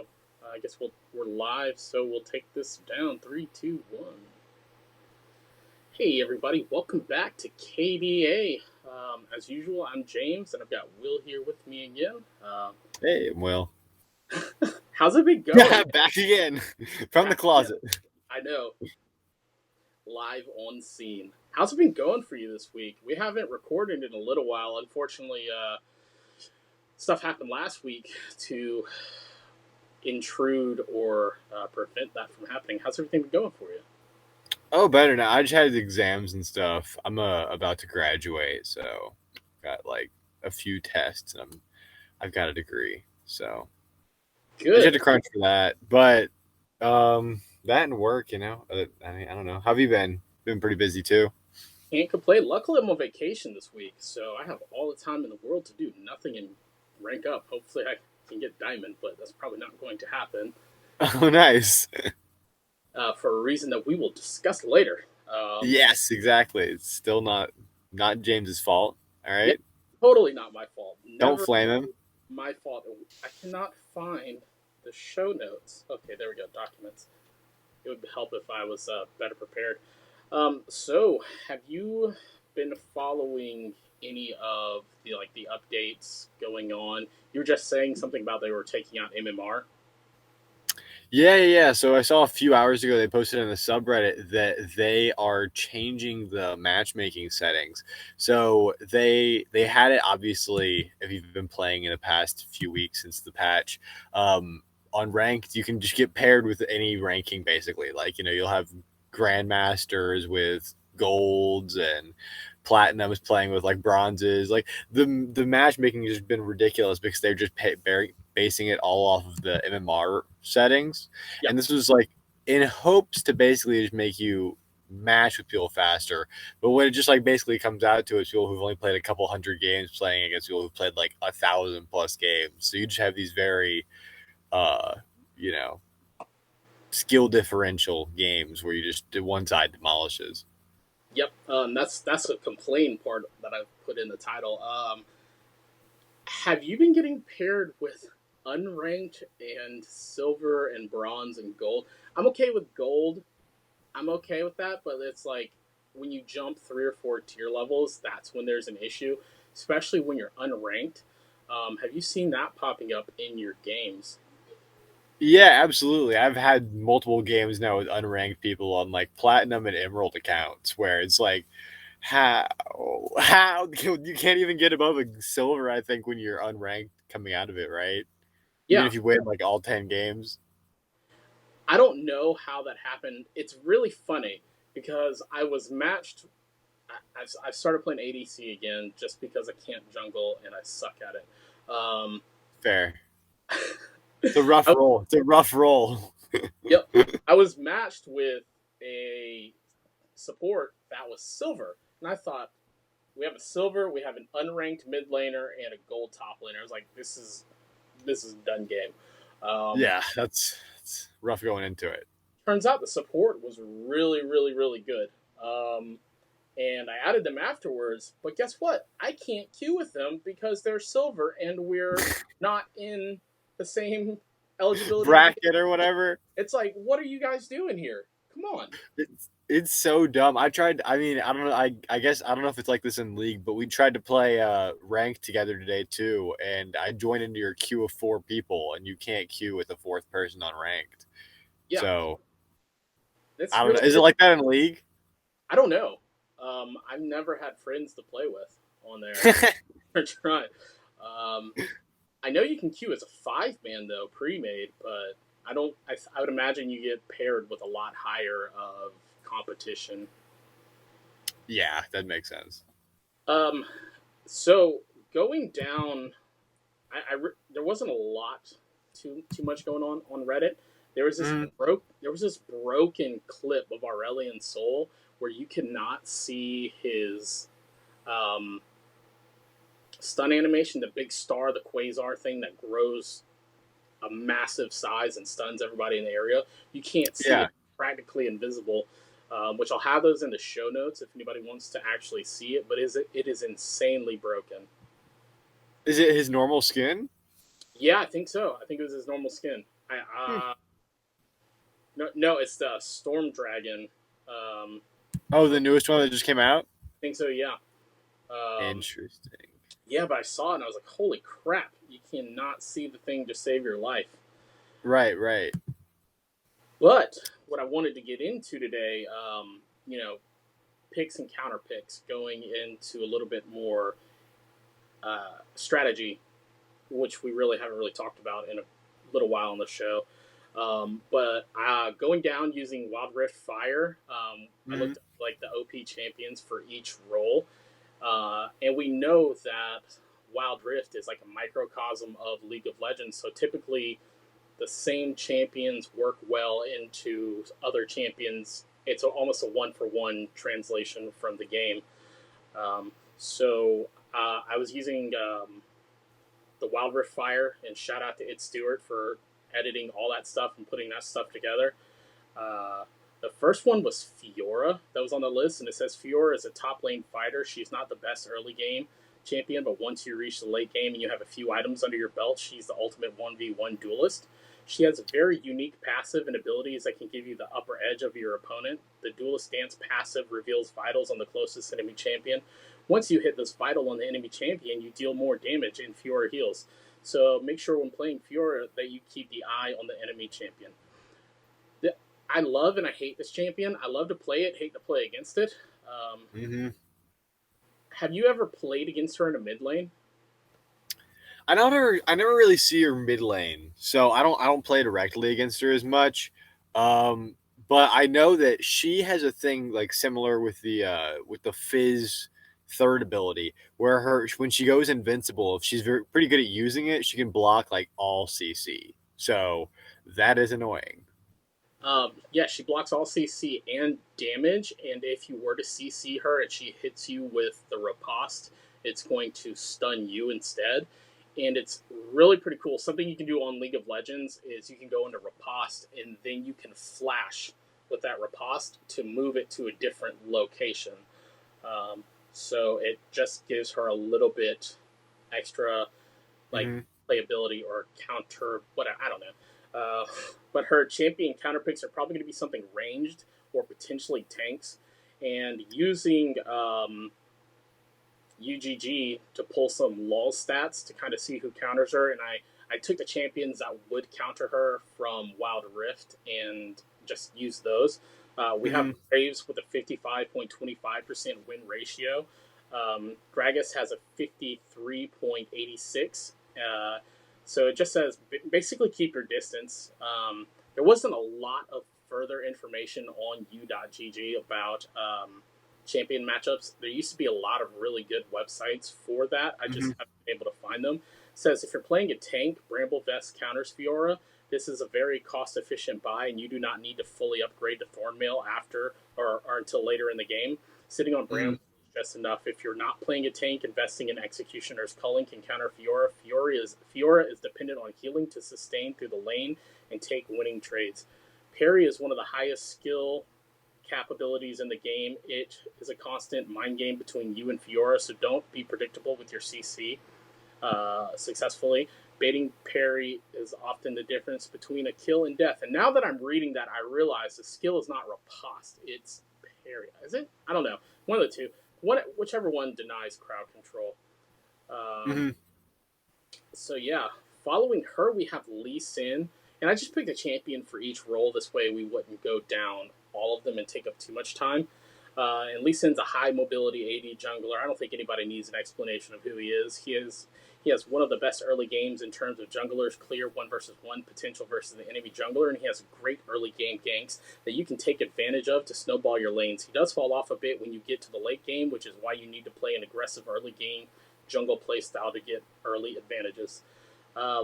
I guess we're live, so we'll take this down. Three, two, one. Hey everybody, welcome back to KDA. As usual, I'm James, and I've got Will here with me again. Hey, Will. How's it been going? Back again from the closet. I know. Live on scene. How's it been going for you this week? We haven't recorded in a little while. Unfortunately, stuff happened last week to intrude or prevent that from happening. How's everything been going for you? Oh, better now. I just had exams and stuff. I'm about to graduate, so got like a few tests, and I've got a degree, so I just had to Good. crunch for that. But that and work, I mean, I don't know. How have you been? Been pretty busy too. Can't complain. Luckily, I'm on vacation this week, so I have all the time in the world to do nothing and rank up. Hopefully, I can get diamond, but that's probably not going to happen Oh, nice. for a reason that we will discuss later. Yes, exactly. It's still not James's fault. All Yeah, right, totally not my fault. don't Never flame him. my fault. I cannot find the show notes. Okay, there we go. Documents. It would help if I was better prepared. So, have you been following any of the updates going on? You were just saying something about they were taking out MMR. Yeah. So I saw a few hours ago they posted in the subreddit that they are changing the matchmaking settings. So they had it, obviously, if you've been playing in the past few weeks since the patch. On ranked, you can just get paired with any ranking basically. Like, you'll have grandmasters with golds and platinums playing with like bronzes. Like the matchmaking has been ridiculous because they're just basing it all off of the MMR settings. Yep. And this was like in hopes to basically just make you match with people faster. But what it just like basically comes out to is people who've only played a couple hundred games playing against people who've played like 1,000+ games. So you just have these very uh you know skill differential games where you just one side demolishes. Yep. That's a complaint part that I've put in the title. Have you been getting paired with unranked and silver and bronze and gold? I'm okay with gold. I'm okay with that, but it's like when you jump 3 or 4 tier levels, that's when there's an issue, especially when you're unranked. Have you seen that popping up in your games? Yeah, absolutely. I've had multiple games now with unranked people on like platinum and emerald accounts where it's like, how you can't even get above a silver, I think, when you're unranked coming out of it, right? Even Yeah, if you win like all 10 games. I don't know how that happened. It's really funny because I was matched. I started playing ADC again just because I can't jungle and I suck at it. Um, Fair. It's a rough I, roll. It's a rough roll. yep, I was matched with a support that was silver, and I thought we have a silver, we have an unranked mid laner, and a gold top laner. I was like, this is a done game. Um, Yeah, it's rough going into it. Turns out the support was really, really, really good. And I added them afterwards, but guess what? I can't queue with them because they're silver and we're not in the same eligibility. Bracket or whatever. It's like, what are you guys doing here? Come on. It's so dumb. I mean, I don't know. I guess I don't know if it's like this in League, but we tried to play ranked together today too, and I joined into your queue of 4 people, and you can't queue with a fourth person on ranked. Yeah, So it's I don't know. really Is it weird. like that in League? I don't know. I've never had friends to play with on there. We're trying. Um, I know you can queue as a 5 man though, pre-made, but I don't. I would imagine you get paired with a lot higher of competition. Yeah, that makes sense. Um, so going down, there wasn't a lot too much going on Reddit. Mm, There was this broken clip of Aurelian Sol where you cannot see his um, stun animation, the big star, the quasar thing that grows a massive size and stuns everybody in the area. You can't see yeah. it; practically invisible. Which I'll have those in the show notes if anybody wants to actually see it. But it is insanely broken. Is it his normal skin? Yeah, I think so. I think it was his normal skin. Hmm. No, it's the Storm Dragon. Oh, the newest one that just came out. I think so. Yeah. Interesting. Yeah, but I saw it and I was like, holy crap! You cannot see the thing to save your life. Right, right. But what I wanted to get into today, picks and counter picks, going into a little bit more strategy, which we really haven't really talked about in a little while on the show. But going down using Wild Rift Fire, I Mm-hmm. looked at like the OP champions for each role, and we know that Wild Rift is like a microcosm of League of Legends. So typically, the same champions work well into other champions. It's almost a one for one translation from the game. So I was using the Wild Rift Fire, and shout out to It Stewart for editing all that stuff and putting that stuff together. Uh, the first one was Fiora that was on the list, and it says Fiora is a top lane fighter. She's not the best early game champion, but once you reach the late game and you have a few items under your belt, she's the ultimate 1v1 duelist. She has a very unique passive and abilities that can give you the upper edge of your opponent. The Duelist Dance passive reveals vitals on the closest enemy champion. Once you hit this vital on the enemy champion, you deal more damage and Fiora heals. So make sure when playing Fiora that you keep the eye on the enemy champion. I love and I hate this champion. I love to play it, hate to play against it. Um, Mm-hmm. have you ever played against her in a mid lane? I never really see her mid lane, so I don't play directly against her as much. Um, but I know that she has a thing like similar with the Fizz third ability, where her when she goes invincible, if she's pretty good at using it, she can block like all CC. So that is annoying. Yeah, she blocks all CC and damage, and if you were to CC her and she hits you with the riposte, it's going to stun you instead. And it's really pretty cool. Something you can do on League of Legends is you can go into riposte, and then you can flash with that riposte to move it to a different location. Um, so it just gives her a little bit extra like Mm-hmm. playability or counter. What I don't know. But her champion counter picks are probably going to be something ranged or potentially tanks, and using UGG to pull some lull stats to kind of see who counters her. And I took the champions that would counter her from Wild Rift and just use those. We have Mm-hmm. Graves with a 55.25% win ratio. Gragas has a 53.86. So it just says basically keep your distance. There wasn't a lot of further information on u.gg about champion matchups. There used to be a lot of really good websites for that. I just Mm-hmm. haven't been able to find them. It says if you're playing a tank, Bramble Vest counters Fiora. This is a very cost efficient buy, and you do not need to fully upgrade to Thornmail after or until later in the game. Sitting on Mm-hmm. Bramble is just enough. If you're not playing a tank, investing in Executioner's Culling can counter Fiora. Fiora is dependent on healing to sustain through the lane and take winning trades. Parry is one of the highest skill capabilities in the game. It is a constant mind game between you and Fiora, so don't be predictable with your CC successfully. Baiting parry is often the difference between a kill and death. And now that I'm reading that, I realize the skill is not riposte, it's parry. Is it? I don't know. One of the two. Whichever one denies crowd control. Um, Mm-hmm. so yeah, following her, we have Lee Sin, and I just picked a champion for each role. This way, we wouldn't go down all of them and take up too much time. And Lee Sin's a high mobility AD jungler. I don't think anybody needs an explanation of who he is. He has one of the best early games in terms of junglers clear one versus one potential versus the enemy jungler, and he has great early game ganks that you can take advantage of to snowball your lanes. He does fall off a bit when you get to the late game, which is why you need to play an aggressive early game jungle play style to get early advantages.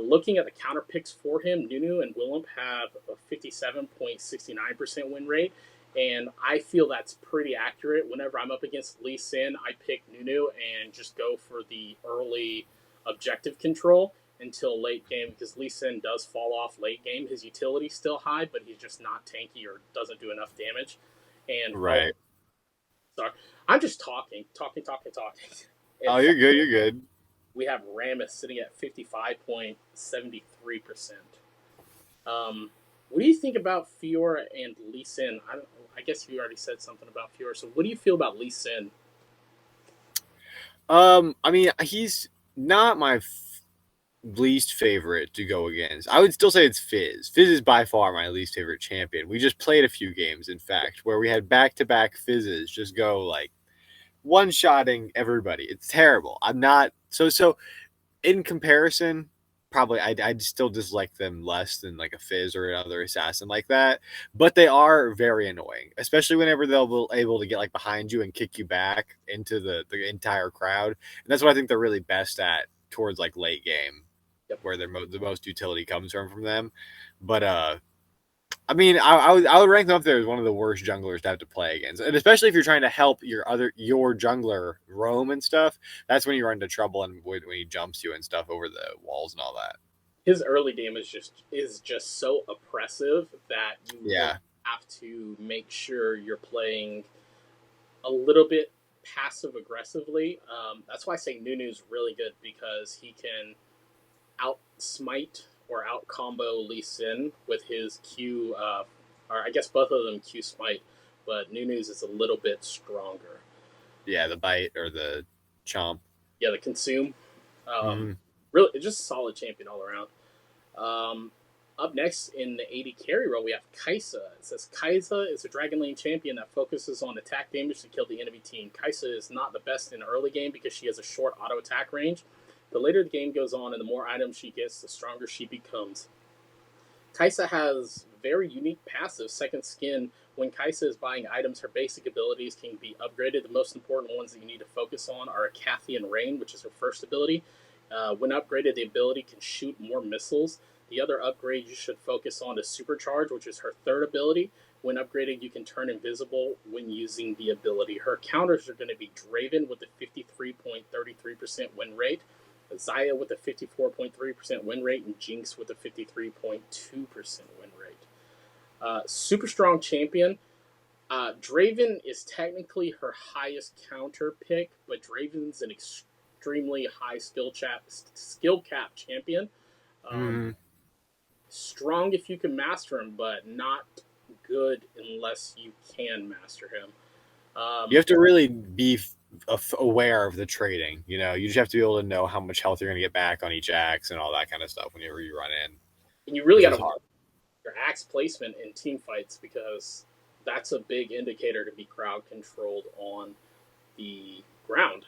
Looking at the counter picks for him, Nunu and Willump have a 57.69% win rate, and I feel that's pretty accurate. Whenever I'm up against Lee Sin, I pick Nunu and just go for the early objective control until late game because Lee Sin does fall off late game. His utility's still high, but he's just not tanky or doesn't do enough damage. And Right. sorry, I'm just talking. Oh, And you're good. You're good. we have Rammus sitting at 55.73%. What do you think about Fiora and Lee Sin? I guess you already said something about Fiora. So what do you feel about Lee Sin? I mean, he's not my least favorite to go against. I would still say it's Fizz. Fizz is by far my least favorite champion. We just played a few games, in fact, where we had back-to-back Fizzes just go like one-shotting everybody. It's terrible. I'm not so in comparison. Probably, I'd still dislike them less than like a Fizz or another assassin like that. But they are very annoying, especially whenever they'll be able to get like behind you and kick you back into the entire crowd. And that's what I think they're really best at towards like late game, Yep. where the most utility comes from them. But I mean, I would rank them up there as one of the worst junglers to have to play against, and especially if you're trying to help your jungler roam and stuff. That's when you run into trouble and when he jumps you and stuff over the walls and all that. His early game is just so oppressive that you really Yeah, have to make sure you're playing a little bit passive aggressively. That's why I say Nunu's really good because he can out smite or out combo Lee Sin with his Q, or I guess both of them Q smite, but Nunu's is a little bit stronger. yeah, the bite or the chomp. Yeah, the consume. Um, Mm-hmm. really, it's just a solid champion all around. Um, Up next in the AD carry role, we have Kaisa. It says Kaisa is a Dragon Lane champion that focuses on attack damage to kill the enemy team. Kaisa is not the best in the early game because she has a short auto attack range. The later the game goes on and the more items she gets, the stronger she becomes. Kaisa has very unique passive Second Skin. When Kaisa is buying items, her basic abilities can be upgraded. The most important ones that you need to focus on are Acathian Rain, which is her first ability. When upgraded, the ability can shoot more missiles. The other upgrade you should focus on is Supercharge, which is her third ability. When upgraded, you can turn invisible when using the ability. Her counters are going to be Draven with a 53.33% win rate, Xayah with a 54.3% win rate, and Jinx with a 53.2% win rate. Super strong champion. Draven is technically her highest counter pick, but Draven's an extremely high skill cap champion. Um, Mm-hmm. Strong if you can master him, but not good unless you can master him. You Um, have to really be aware of the trading. You just have to be able to know how much health you're going to get back on each axe and all that kind of stuff whenever you run in, and you really which got is to hard. your axe placement in team fights because that's a big indicator to be crowd controlled on the ground.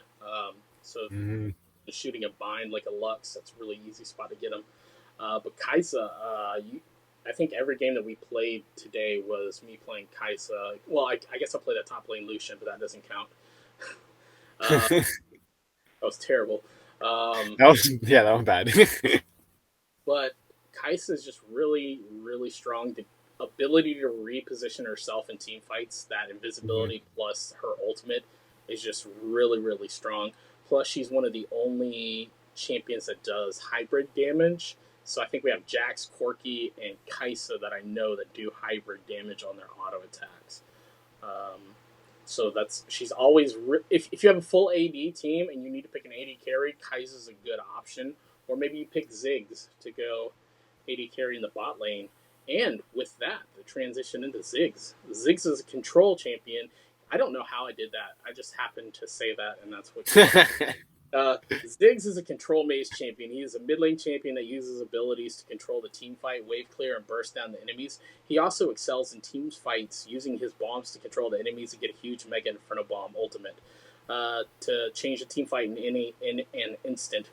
So Mm-hmm. shooting a bind like a Lux, that's a really easy spot to get him. But Kaisa, I think every game that we played today was me playing Kaisa. Well, I guess I played a top lane Lucian, but that doesn't count. uh, that that was terrible. Um, was yeah, that was bad. but Kaisa is just really, really strong. The ability to reposition herself in team fights, that Mm-hmm. invisibility plus her ultimate is just really, really strong. Plus, she's one of the only champions that does hybrid damage. So I think we have Jax, Corki, and Kaisa that I know that do hybrid damage on their auto attacks. Um, so that's she's always if you have a full AD team and you need to pick an AD carry, Kaisa's a good option. Or maybe you pick Ziggs to go AD carry in the bot lane. And with that, the transition into Ziggs. Ziggs is a control champion. I don't know how I did that. I just happened to say that, and that's what came out. Ziggs is a control maze champion. He is a mid lane champion that uses abilities to control the team fight, wave clear, and burst down the enemies. He also excels in team fights, using his bombs to control the enemies and get a huge Mega Inferno Bomb ultimate to change the team fight in an instant.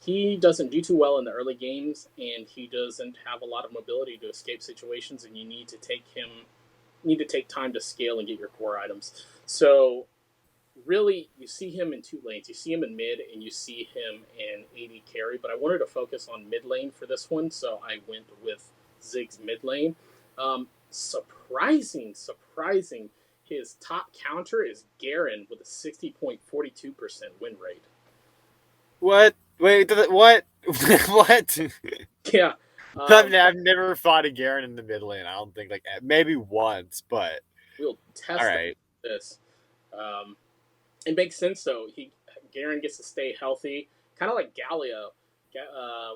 He doesn't do too well in the early games, and he doesn't have a lot of mobility to escape situations, and you need to take time to scale and get your core items. So really, you see him in two lanes. You see him in mid, and you see him in AD carry. But I wanted to focus on mid lane for this one, so I went with Ziggs mid lane. Surprising. His top counter is Garen with a 60.42% win rate. What? Wait, what? What? Yeah. I've never fought a Garen in the mid lane. I don't think like maybe once, but We'll all test right. this. It makes sense though. Garen gets to stay healthy, kind of like Galio.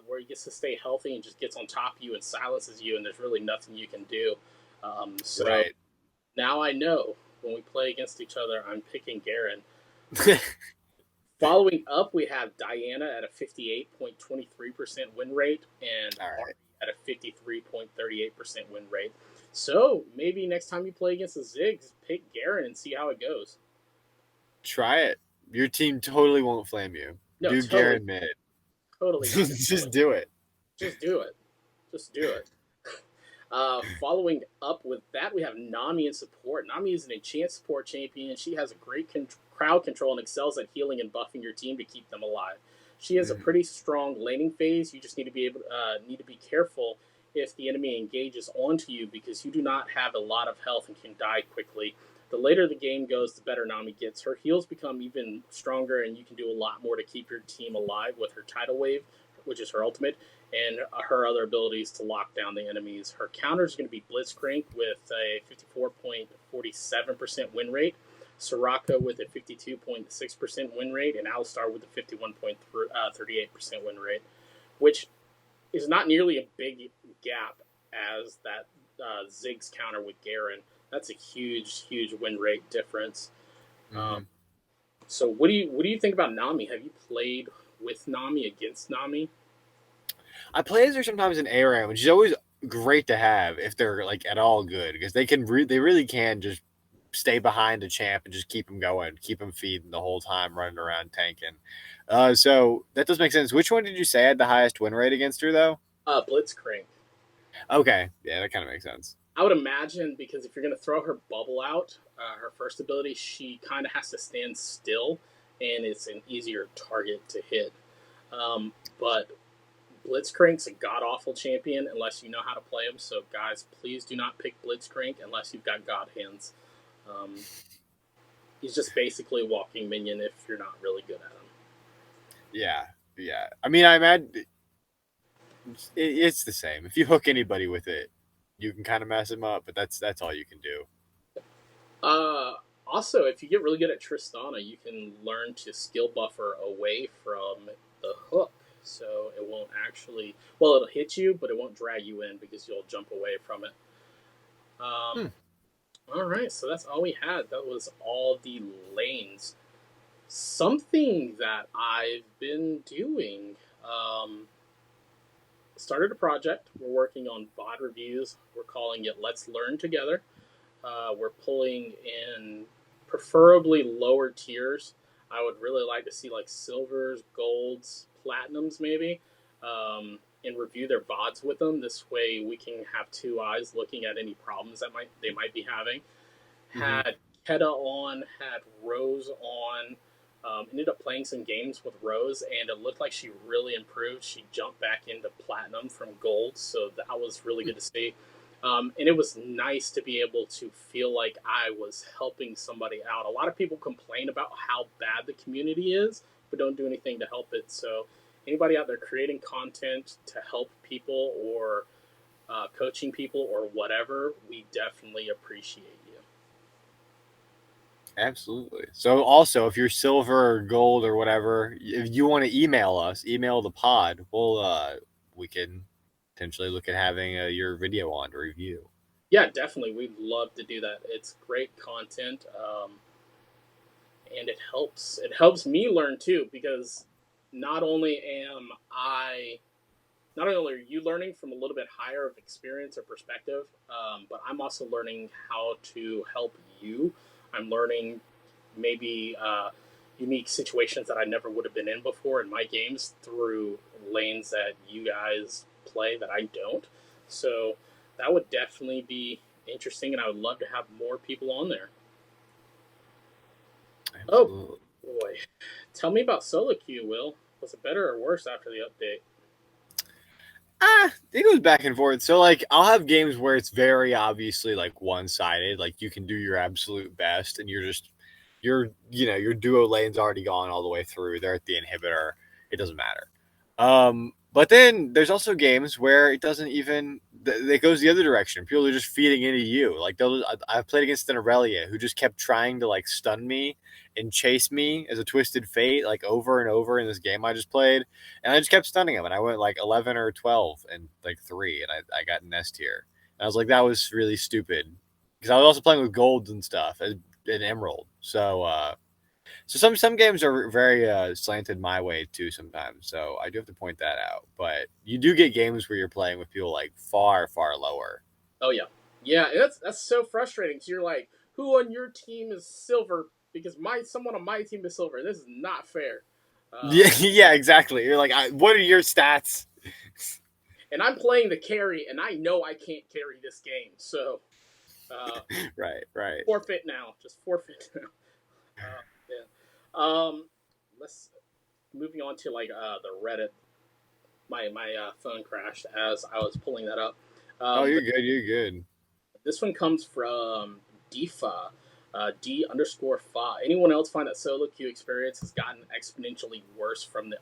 where he gets to stay healthy and just gets on top of you and silences you, and there's really nothing you can do. So Right. now I know when we play against each other, I'm picking Garen. Following up, we have Diana at a 58.23% win rate and All Ahri right. at a 53.38% win rate. So maybe next time you play against the Ziggs, pick Garen and see how it goes. Try it. Your team totally won't flame you. No, Do totally, Garen mid. totally not gonna Just flame. do it. Just do it. Just do it. Following up with that, we have Nami in support. Nami is an enchant support champion. She has a great crowd control and excels at healing and buffing your team to keep them alive. She has a Mhm. pretty strong laning phase. You just need to be careful if the enemy engages onto you because you do not have a lot of health and can die quickly. The later the game goes, the better Nami gets. Her heals become even stronger, and you can do a lot more to keep your team alive with her tidal wave, which is her ultimate, and her other abilities to lock down the enemies. Her counter is going to be Blitzcrank with a 54.47% win rate, Soraka with a 52.6% win rate, and Alistar with a 51.38% win rate, which is not nearly a big gap as that Ziggs counter with Garen. That's a huge win rate difference. Um, Mhm. so what do you think about Nami? Have you played with Nami against Nami? I play as her sometimes in ARAM, which is always great to have if they're like at all good because they really can just stay behind a champ and just keep him going, keep him feeding the whole time, running around tanking. So that does make sense. Which one did you say had the highest win rate against her though? Blitzcrank. Okay, yeah, that kind of makes sense. I would imagine because if you're going to throw her bubble out, her first ability, she kind of has to stand still, and it's an easier target to hit. But Blitzcrank's a god awful champion unless you know how to play him. So guys, please do not pick Blitzcrank unless you've got god hands. Um, he's just basically a walking minion if you're not really good at him. Yeah, yeah. I mean, I imagine it's the same. If you hook anybody with it, you can kind of mess him up, but that's all you can do. Uh, Also, if you get really good at Tristana, you can learn to skill buffer away from the hook. So it won't actually, well, it'll hit you, but it won't drag you in because you'll jump away from it. Hmm. All right, so that's all we had. That was all the lanes. Something that I've been doing. Started a project. We're working on VOD reviews. We're calling it Let's Learn Together. We're pulling in preferably lower tiers. I would really like to see like silvers, golds, platinums, maybe, and review their VODs with them. This way, we can have two eyes looking at any problems that they might be having. Mm-hmm. Had Keta on, had Rose on. Ended up playing some games with Rose, and it looked like she really improved. She jumped back into platinum from gold, so that was really good to see. And it was nice to be able to feel like I was helping somebody out. A lot of people complain about how bad the community is, but don't do anything to help it. So, anybody out there creating content to help people or coaching people or whatever, we definitely appreciate you. Absolutely. So also, if you're silver or gold or whatever, if you want to email us, email the pod. We can potentially look at having your video on to review. Yeah, definitely. We'd love to do that. It's great content, and it helps. It helps me learn too because not only am I, not only are you learning from a little bit higher of experience or perspective, but I'm also learning how to help you. I'm learning maybe unique situations that I never would have been in before in my games through lanes that you guys play that I don't. So that would definitely be interesting, and I would love to have more people on there. Oh Absolutely. boy, tell me about solo queue, Will. Was it better or worse after the update? It goes back and forth. So like I'll have games where it's very obviously like one sided. Like you can do your absolute best and your duo lane's already gone all the way through. They're at the inhibitor. It doesn't matter. But then there's also games where it doesn't even it goes the other direction. People are just feeding into you. Like I've played against an Aurelia who just kept trying to like stun me and chase me as a twisted fate like over and over in this game I just played, and I just kept stunning him, and I went like 11 or 12 and like 3, and I got nest here. And I was like, that was really stupid because I was also playing with golds and stuff and emerald. So some games are very slanted my way too sometimes. So I do have to point that out. But you do get games where you're playing with people like far lower. Oh yeah, yeah. That's so frustrating. So you're like, who on your team is silver? Because someone on my team is silver. This is not fair. Yeah, yeah, exactly. You're like, what are your stats? And I'm playing the carry, and I know I can't carry this game. So Right. forfeit now. Just forfeit now. Yeah. Let's moving on to like the Reddit. My phone crashed as I was pulling that up. Oh, you're good. You're good. This one comes from Defa, D_fa. Anyone else find that solo queue experience has gotten exponentially worse from the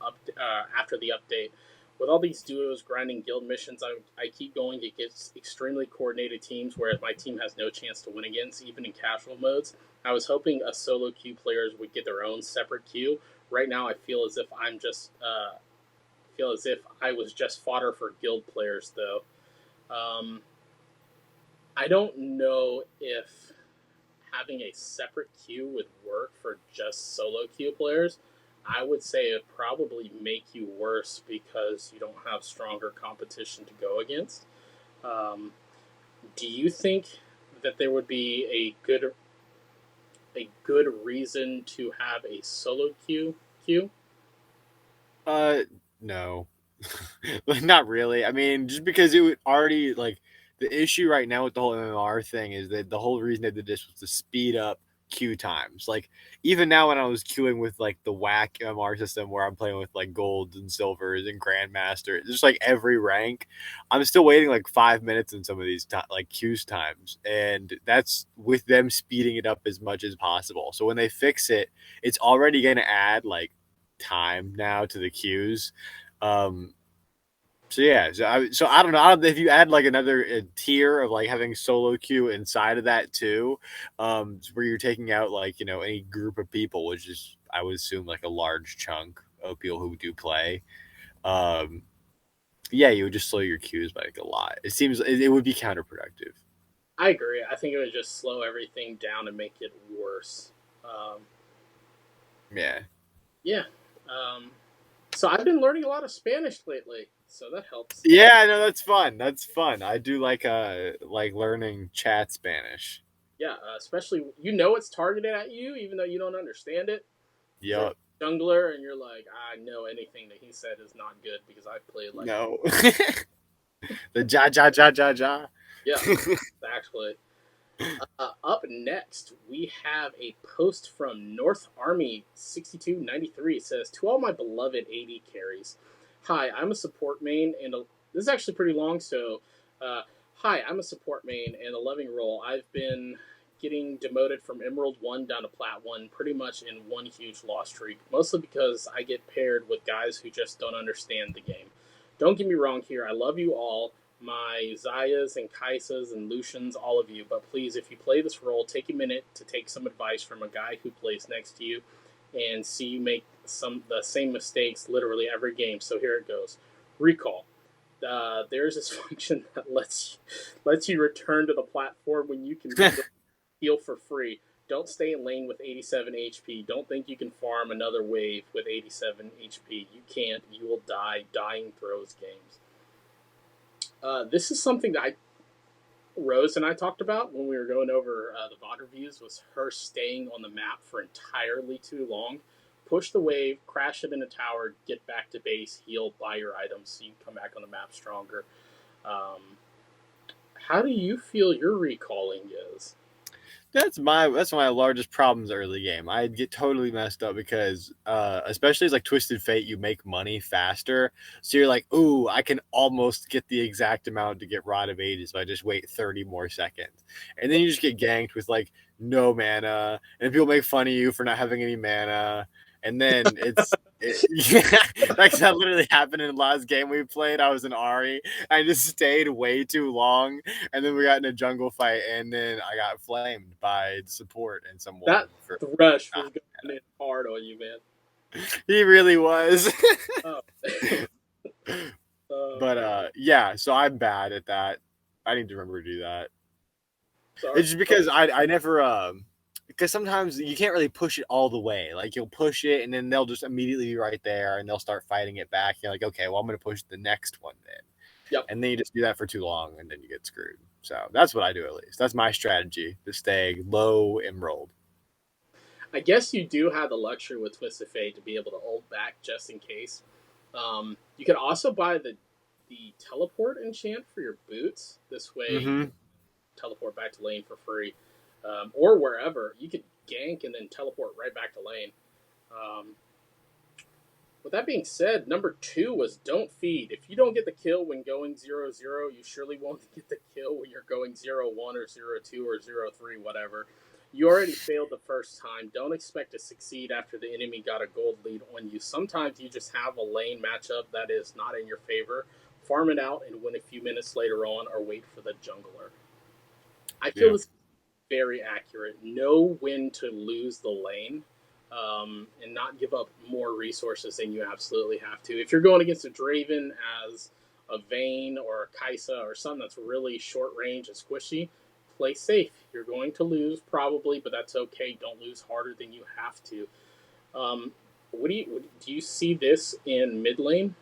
after the update? With all these duos grinding guild missions, I keep going. It gets extremely coordinated teams, whereas my team has no chance to win against, even in casual modes. I was hoping a solo queue players would get their own separate queue. Right now, I feel as if I was just fodder for guild players, though. Um, I don't know if having a separate queue would work for just solo queue players. I would say it would probably make you worse because you don't have stronger competition to go against. Um, do you think that there would be a good reason to have a solo queue? No. Like, not really. I mean, just because it would already like the issue right now with the whole MMR thing is that the whole reason they did this was to speed up queue times. Like even now when I was queuing with like the whack MMR system where I'm playing with like golds and silvers and grandmaster, just like every rank, I'm still waiting like 5 minutes in some of these like queues times, and that's with them speeding it up as much as possible. So when they fix it, it's already going to add like time now to the queues. Um, so yeah, so I don't know. I don't know if you add like another tier of like having solo queue inside of that too, where you're taking out like any group of people, which is I would assume like a large chunk of people who do play. Um, yeah, you would just slow your queues by like a lot. It seems it would be counterproductive. I agree. I think it would just slow everything down and make it worse. Um, Yeah. yeah. Um, so I've been learning a lot of Spanish lately, so that helps. Yeah, no, that's fun. That's fun. I do like learning chat Spanish. Yeah, especially it's targeted at you, even though you don't understand it. You're a Yup. jungler, and you're like, I know anything that he said is not good because I've played like No. The ja ja ja ja ja. yeah, actually. Up next, we have a post from North Army 6293. It says, to all my beloved AD carries, hi, I'm a support main, this is actually pretty long, so hi, I'm a support main and a loving role. I've been getting demoted from Emerald 1 down to Plat 1 pretty much in one huge loss streak, mostly because I get paired with guys who just don't understand the game. Don't get me wrong here, I love you all, my Xayahs and Kaisas and Lucians, all of you. But please, if you play this role, take a minute to take some advice from a guy who plays next to you and see you make the same mistakes literally every game. So here it goes. Recall. There's this function that lets you return to the platform when you can heal for free. Don't stay in lane with 87 HP. Don't think you can farm another wave with 87 HP. You can't. You will die. Dying throws games. This is something that Rose and I talked about when we were going over the VOD reviews, was her staying on the map for entirely too long. Push the wave, crash it in a tower, get back to base, heal, buy your items so you can come back on the map stronger. How do you feel your recalling is? That's my largest problems early game. I'd get totally messed up because especially as like Twisted Fate, you make money faster. So you're like, ooh, I can almost get the exact amount to get Rod of Ages if I just wait 30 more seconds. And then you just get ganked with like no mana, and people make fun of you for not having any mana. And then Yeah, like that literally happened in the last game we played. I was in Ahri. I just stayed way too long, and then we got in a jungle fight, and then I got flamed by support and someone That for. Thresh was going in hard on you, man. He really was. Oh. But Man. yeah. So I'm bad at that. I need to remember to do that. Sorry. It's just because I never because sometimes you can't really push it all the way. Like you'll push it and then they'll just immediately be right there and they'll start fighting it back. You're like, okay, well I'm gonna push the next one then. Yep. And then you just do that for too long and then you get screwed. So that's what I do at least. That's my strategy to stay low emerald. I guess you do have the luxury with Twisted Fate to be able to hold back just in case. You can also buy the teleport enchant for your boots. This way, you Mm-hmm. can teleport back to lane for free, or wherever. You could gank and then teleport right back to lane. Um, with that being said, number 2 was don't feed. If you don't get the kill when going 0-0, you surely won't get the kill when you're going 0-1 or 0-2 or 0-3, whatever. You already failed the first time. Don't expect to succeed after the enemy got a gold lead on you. Sometimes you just have a lane matchup that is not in your favor. Farm it out and win a few minutes later on, or wait for the jungler. I feel Yeah. this is very accurate. Know when to lose the lane, and not give up more resources than you absolutely have to. If you're going against a Draven as a Vayne or a Kaisa or something that's really short range and squishy, play safe. You're going to lose probably, but that's okay. Don't lose harder than you have to. What do you see this in mid lane?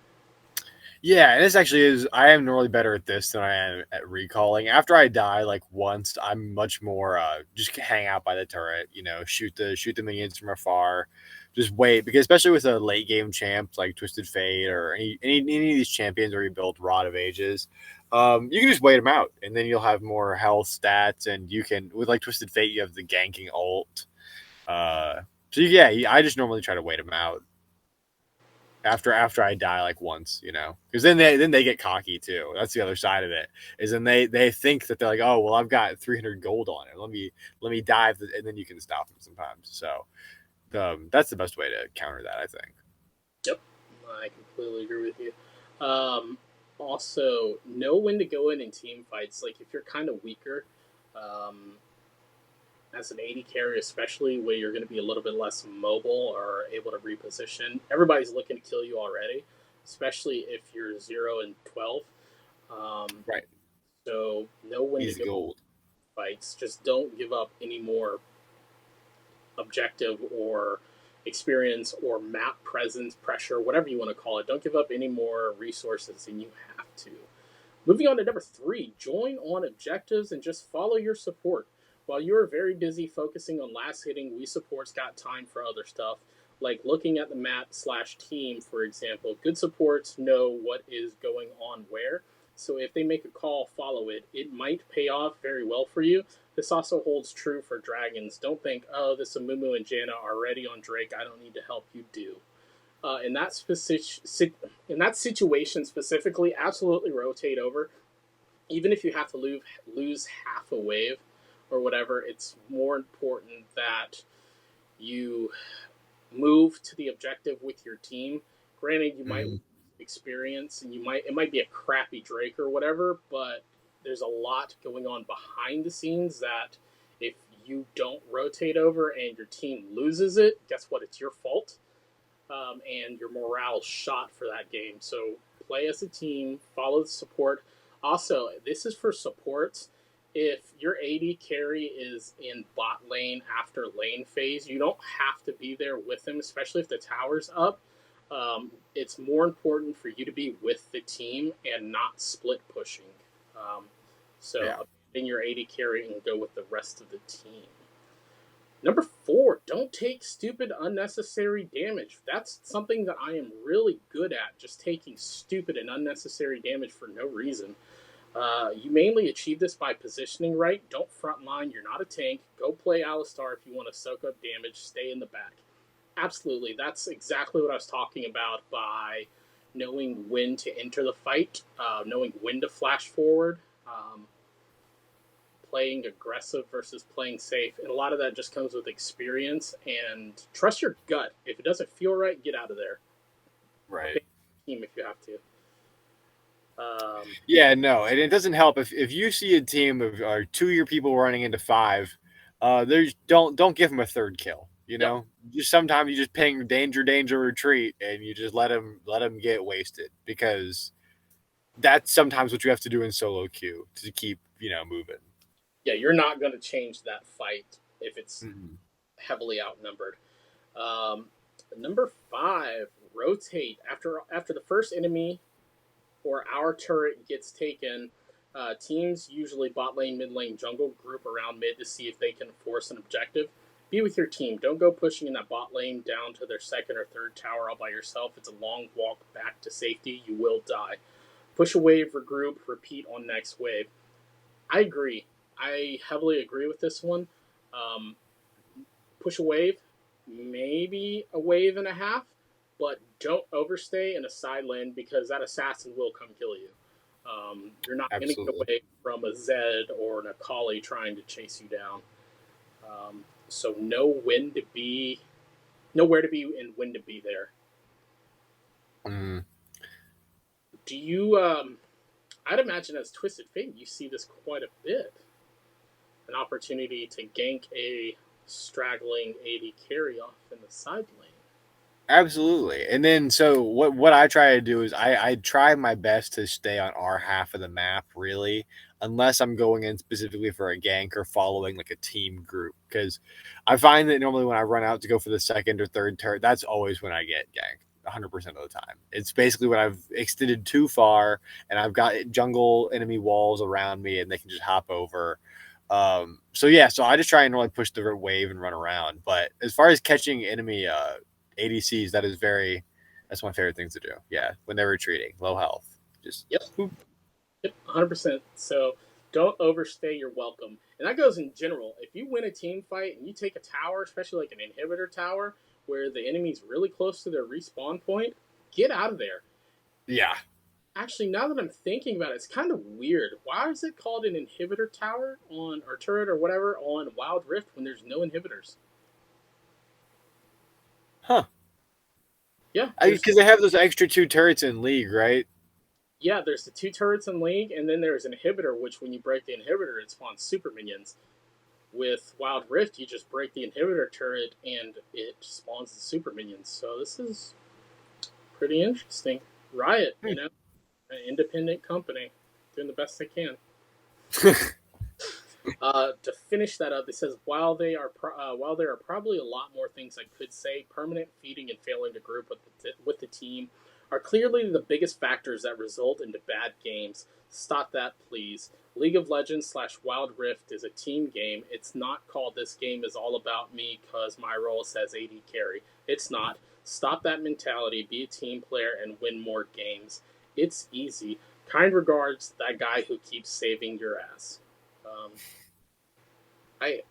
Yeah, and this actually is. I am normally better at this than I am at recalling. After I die like once, I'm much more just hang out by the turret. You know, shoot the minions from afar. Just wait because especially with a late game champ like Twisted Fate or any of these champions where you build Rod of Ages, you can just wait them out and then you'll have more health stats and you can with like Twisted Fate you have the ganking ult. Uh, so yeah, I just normally try to wait them out after I die like once, you know, because then they get cocky too. That's the other side of it. Is then they think that they're like, oh well, I've got 300 gold on it. Let me dive, and then you can stop them sometimes. So that's the best way to counter that, I think. Yep, I completely agree with you. Also, know when to go in team fights. Like if you're kind of weaker, um, as an AD carry, especially where you're going to be a little bit less mobile or able to reposition. Everybody's looking to kill you already, especially if you're 0-12. Um, Right, so know when to easy go gold. fights. Just don't give up any more objective or experience or map presence, pressure, whatever you want to call it. Don't give up any more resources than you have to. Moving on to number 3, join on objectives and just follow your support. While you are very busy focusing on last hitting, we support's got time for other stuff, like looking at the map/team, for example. Good supports know what is going on where, so if they make a call, follow it. It might pay off very well for you. This also holds true for dragons. Don't think, oh, this Amumu and Janna are already on Drake, I don't need to help you do. In that situation specifically, absolutely rotate over. Even if you have to lose half a wave or whatever, it's more important that you move to the objective with your team. Granted, you might Mm-hmm. experience and it might be a crappy Drake or whatever, but there's a lot going on behind the scenes that if you don't rotate over and your team loses it, guess what? It's your fault, and your morale shot for that game. So play as a team, follow the support. Also, this is for supports. If your AD carry is in bot lane after lane phase, you don't have to be there with him, especially if the tower's up. It's more important for you to be with the team and not split pushing. Um, so Yeah. abandon your AD carry and go with the rest of the team. Number 4, don't take stupid, unnecessary damage. That's something that I am really good at, just taking stupid and unnecessary damage for no reason. You mainly achieve this by positioning right. Don't frontline. You're not a tank. Go play Alistar if you want to soak up damage. Stay in the back. Absolutely. That's exactly what I was talking about by knowing when to enter the fight, knowing when to flash forward. Playing aggressive versus playing safe. And a lot of that just comes with experience and trust your gut. If it doesn't feel right, get out of there. Right. abandon the team if you have to. Yeah, no, and it doesn't help if you see a team of 2 of your people running into 5, there's don't give them a third kill. You Yep. know, just sometimes you just ping danger, danger, retreat, and you just let them get wasted because that's sometimes what you have to do in solo queue to keep moving. Yeah, you're not going to change that fight if it's Mhm. heavily outnumbered. Um, Number 5, rotate after the first enemy or our turret gets taken. Teams, usually bot lane, mid lane, jungle, group around mid to see if they can force an objective. Be with your team. Don't go pushing in that bot lane down to their second or third tower all by yourself. It's a long walk back to safety. You will die. Push a wave, regroup, repeat on next wave. I agree. I heavily agree with this one. Um, Push a wave, maybe a wave and a half, but don't overstay in a side lane because that assassin will come kill you. You're not going to get Absolutely. away from a Zed or an Akali trying to chase you down. So know where to be and when to be there. Mm. Do you? I'd imagine as Twisted Fate, you see this quite a bit. An opportunity to gank a straggling AD carry off in the side lane. Absolutely. And then so what I try to do is I try my best to stay on our half of the map really, unless I'm going in specifically for a gank or following like a team group. Because I find that normally when I run out to go for the second or third turret, that's always when I get ganked 100% of the time. It's basically when I've extended too far and I've got jungle enemy walls around me and they can just hop over. So yeah, so I just try and really push the wave and run around. But as far as catching enemy ADCs, that's my favorite things to do. Yeah, when they're retreating, low health, just Yep. boop. Yep, 100%. So don't overstay your welcome. And that goes in general. If you win a team fight and you take a tower, especially like an inhibitor tower, where the enemy's really close to their respawn point, get out of there. Yeah. Actually, now that I'm thinking about it, it's kind of weird. Why is it called an inhibitor tower on or turret or whatever on Wild Rift when there's no inhibitors? Huh. Yeah, Because they have those extra 2 turrets in League, right? there's the two turrets in League, and then there's an inhibitor, which when you break the inhibitor, it spawns super minions. With Wild Rift, you just break the inhibitor turret and it spawns the super minions. So this is pretty interesting. Riot, Hmm. an independent company, doing the best they can. To finish that up, it says while there are probably a lot more things I could say, permanent feeding and failing to group with the team are clearly the biggest factors that result into bad games. Stop that, please. League of Legends slash Wild Rift is a team game. It's not called "This game is all about me" because my role says AD carry. It's not. Stop that mentality. Be a team player and win more games. It's easy. Kind regards, that guy who keeps saving your ass. Um, I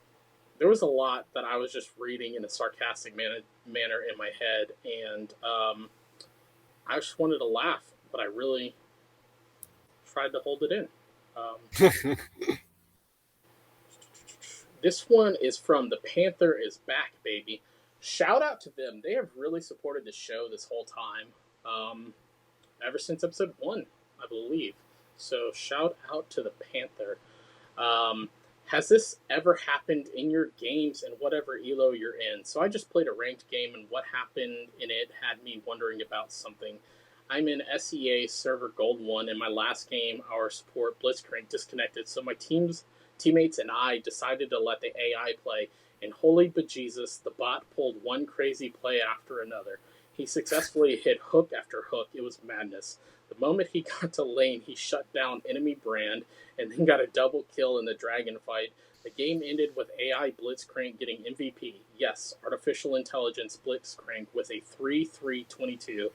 There was a lot that I was just reading in a sarcastic manner in my head, and I just wanted to laugh, but I really tried to hold it in. Um, this one is from The Panther is Back, baby. Shout out to them. They have really supported the show this whole time, um, ever since episode 1, I believe. So shout out to the Panther. Um, has this ever happened in your games and whatever elo you're in? So I just played a ranked game, and what happened in it had me wondering about something. I'm in SEA server Gold 1. In my last game, our support Blitzcrank disconnected, so my teammates and I decided to let the AI play. And holy bejesus, the bot pulled one crazy play after another. He successfully hit hook after hook. It was madness. The moment he got to lane, he shut down enemy brand and then got a double kill in the dragon fight. The game ended with AI Blitzcrank getting MVP. Yes, artificial intelligence Blitzcrank with a 3-3-22.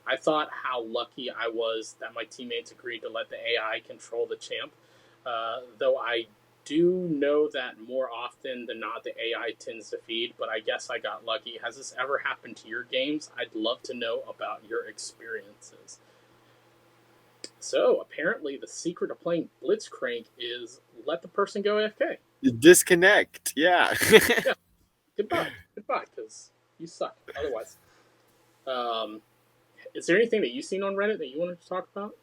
I thought how lucky I was that my teammates agreed to let the AI control the champ. Though I do know that more often than not the AI tends to feed, but I guess I got lucky. Has this ever happened to your games? I'd love to know about your experiences. So apparently, the secret of playing Blitzcrank is let the person go AFK. Disconnect. Yeah. Yeah, goodbye, because you suck otherwise. Um, Is there anything that you've seen on Reddit that you wanted to talk about?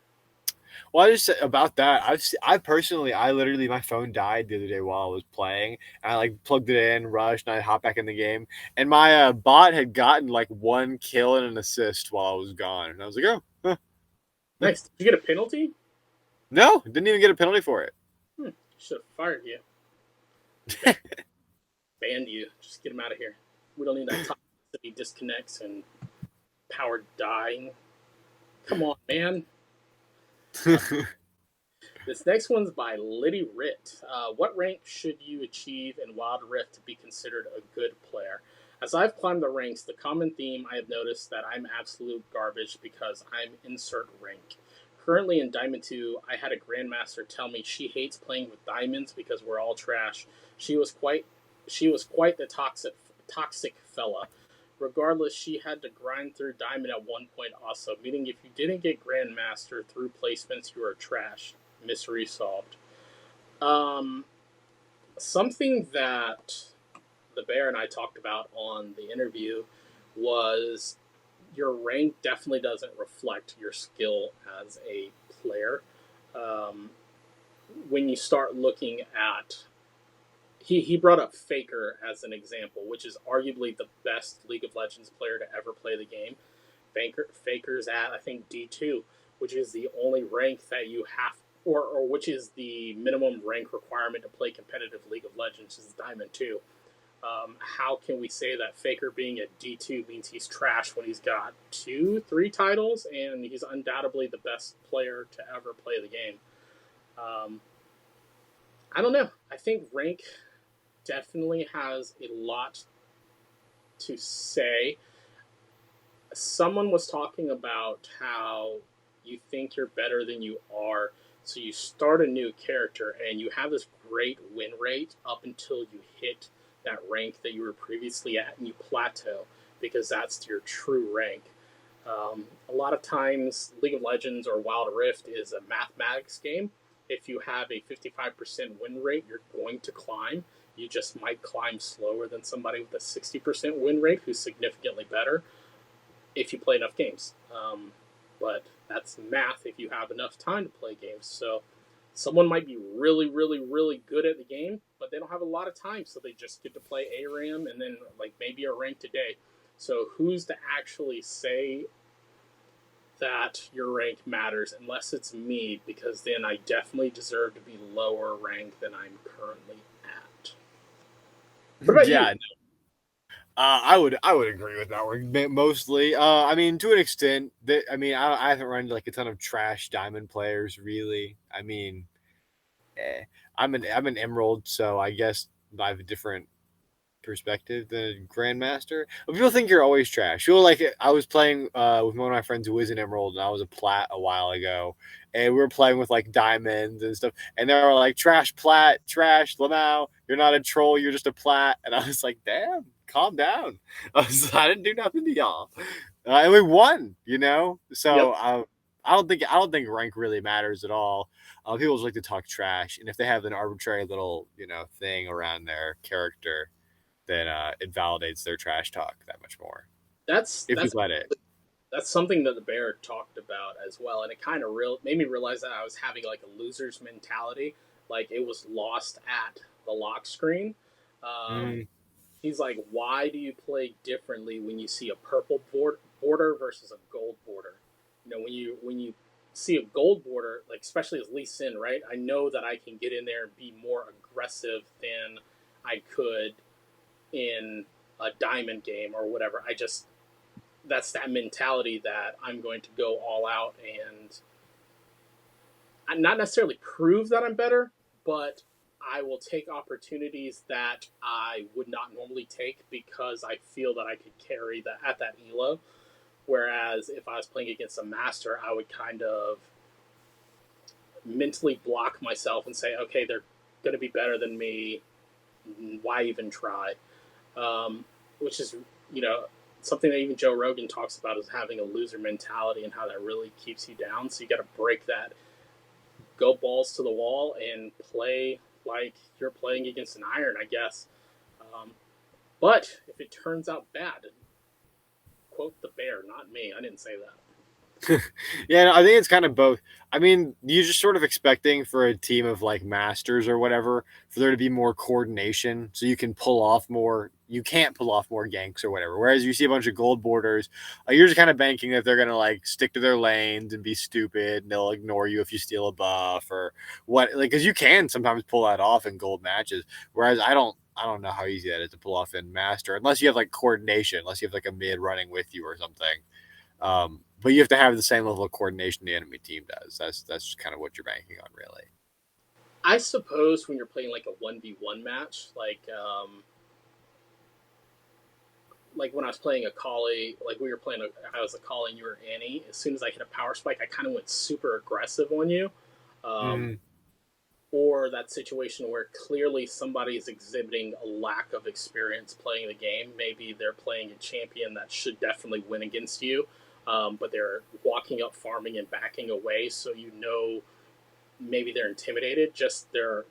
Well, I just said about that. I personally, I literally, my phone died the other day while I was playing, and I like plugged it in, rushed, and I hopped back in the game, and my bot had gotten like 1 kill and an assist while I was gone, and I was like, oh, huh. Nice. Did you get a penalty? No, didn't even get a penalty for it. Should have fired you. Banned you. Just get him out of here. We don't need that toxicity disconnects and power dying. Come on, man. This next one's by Liddy Rit. What rank should you achieve in Wild Rift to be considered a good player? As I've climbed the ranks, the common theme I have noticed that I'm absolute garbage because I'm insert rank. Currently in Diamond 2, I had a Grandmaster tell me she hates playing with diamonds because we're all trash. She was quite the toxic fella. Regardless, she had to grind through Diamond at one point also, meaning if you didn't get Grandmaster through placements, you are trash. Mystery solved. Um, Something that the Bear and I talked about on the interview was your rank definitely doesn't reflect your skill as a player. Um, when you start looking at he brought up Faker as an example, which is arguably the best League of Legends player to ever play the game. Faker's at I think D2, which is the only rank that you have, or which is the minimum rank requirement to play competitive League of Legends is Diamond 2. How can we say that Faker being at D2 means he's trash when he's got 2, 3 titles and he's undoubtedly the best player to ever play the game? Um, I don't know. I think rank definitely has a lot to say. Someone was talking about how you think you're better than you are, so you start a new character and you have this great win rate up until you hit that rank that you were previously at and you plateau because that's your true rank. A lot of times, League of Legends or Wild Rift is a mathematics game. If you have a 55% win rate, you're going to climb. You just might climb slower than somebody with a 60% win rate who's significantly better if you play enough games. But that's math if you have enough time to play games. So someone might be really, really, really good at the game, but they don't have a lot of time, so they just get to play ARAM and then like maybe a rank today. So who's to actually say that your rank matters unless it's me, because then I definitely deserve to be lower ranked than I'm currently at. What about you? Yeah, I would agree with that one mostly. I mean, to an extent. That I mean, I haven't run like a ton of trash diamond players really. I mean, eh, I'm an emerald, so I guess I have a different perspective than a grandmaster. But people think you're always trash. People like I was playing with one of my friends who is an emerald, and I was a plat a while ago, and we were playing with like diamonds and stuff, and they were like trash plat, trash Lamau. You're not a troll. You're just a plat. And I was like, damn, calm down. I didn't do nothing to y'all, and we won. You know, Yep. so I don't think rank really matters at all. People just like to talk trash, and if they have an arbitrary little thing around their character, then it validates their trash talk that much more That's if you that's let it. that's something that the Bear talked about as well, and it kind of made me realize that I was having like a loser's mentality, like it was lost at the lock screen. Um, Mm, he's like, "Why do you play differently when you see a purple border versus a gold border? When you see a gold border, like especially as Lee Sin, right? I know that I can get in there and be more aggressive than I could in a diamond game or whatever. I just that's that mentality that I'm going to go all out and not necessarily prove that I'm better, but I will take opportunities that I would not normally take because I feel that I could carry that at that elo. Whereas if I was playing against a master, I would kind of mentally block myself and say, okay, they're going to be better than me. Why even try? Which is, you know, something that even Joe Rogan talks about is having a loser mentality and how that really keeps you down. So you got to break that, go balls to the wall, and play like you're playing against an iron, I guess. Um, but if it turns out bad, quote the Bear, not me. I didn't say that. Yeah, no, I think it's kind of both. I mean, you're just sort of expecting for a team of like masters or whatever for there to be more coordination so you can pull off more. You can't pull off more ganks or whatever. Whereas you see a bunch of gold borders, you're just kind of banking that they're going to like stick to their lanes and be stupid and they'll ignore you if you steal a buff or what. Like, because you can sometimes pull that off in gold matches. Whereas I don't know how easy that is to pull off in master unless you have like coordination, unless you have like a mid running with you or something. But you have to have the same level of coordination the enemy team does. That's kind of what you're banking on, really. I suppose when you're playing like a 1v1 match, like when I was playing a Kali, like we were playing, I was a Kali and you were Annie. As soon as I hit a power spike, I kind of went super aggressive on you. Um, Mm-hmm. or that situation where clearly somebody is exhibiting a lack of experience playing the game. Maybe they're playing a champion that should definitely win against you, but they're walking up, farming, and backing away. So you know, maybe they're intimidated. Just their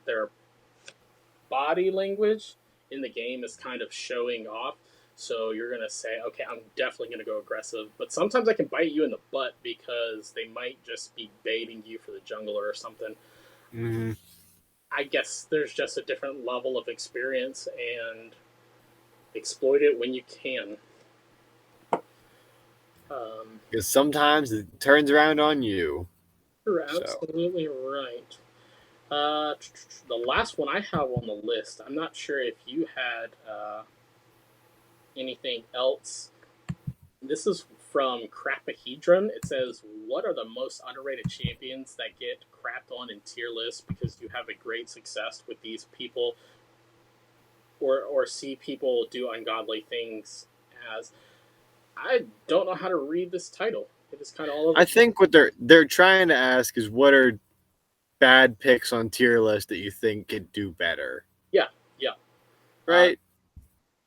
body language in the game is kind of showing off. So you're gonna say, okay, I'm definitely gonna go aggressive. But sometimes I can bite you in the butt because they might just be baiting you for the jungler or something. Mm-hmm. I guess there's just a different level of experience and exploit it when you can. Because sometimes it turns around on you. You're So absolutely right. Uh, the last one I have on the list, I'm not sure if you had anything else. This is from Crapahedron. It says, "What are the most underrated champions that get crapped on in tier lists because you have a great success with these people, or see people do ungodly things as?" I don't know how to read this title. It is kind of all over I the place. think what they're trying to ask is what are bad picks on tier list that you think could do better, Yeah, yeah. Uh, right?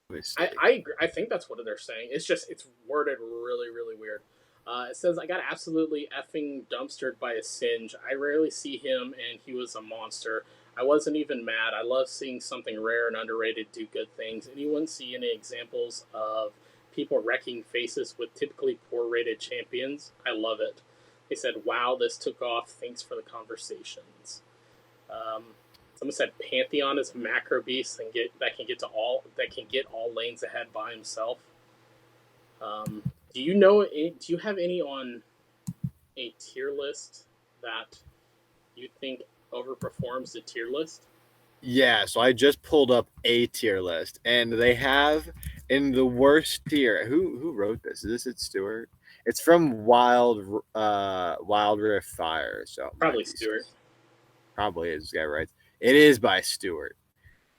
Let me I see. I agree. I think that's what they're saying. It's just it's worded really really weird. It says I got absolutely effing dumpstered by a Singe. I rarely see him, and he was a monster. I wasn't even mad. I love seeing something rare and underrated do good things. Anyone see any examples of people wrecking faces with typically poor rated champions? I love it. They said, "Wow, this took off. Thanks for the conversations." Um, Someone said Pantheon is a macro beast and that can get all lanes ahead by himself. Do you know? Do you have any on a tier list that you think overperforms the tier list? Yeah, so I just pulled up a tier list, and they have in the worst tier. Who wrote this? Is this it, Stewart? It's from Wild Rift Fire, so it might Probably be Stewart. probably is this guy writes. It is by Stewart.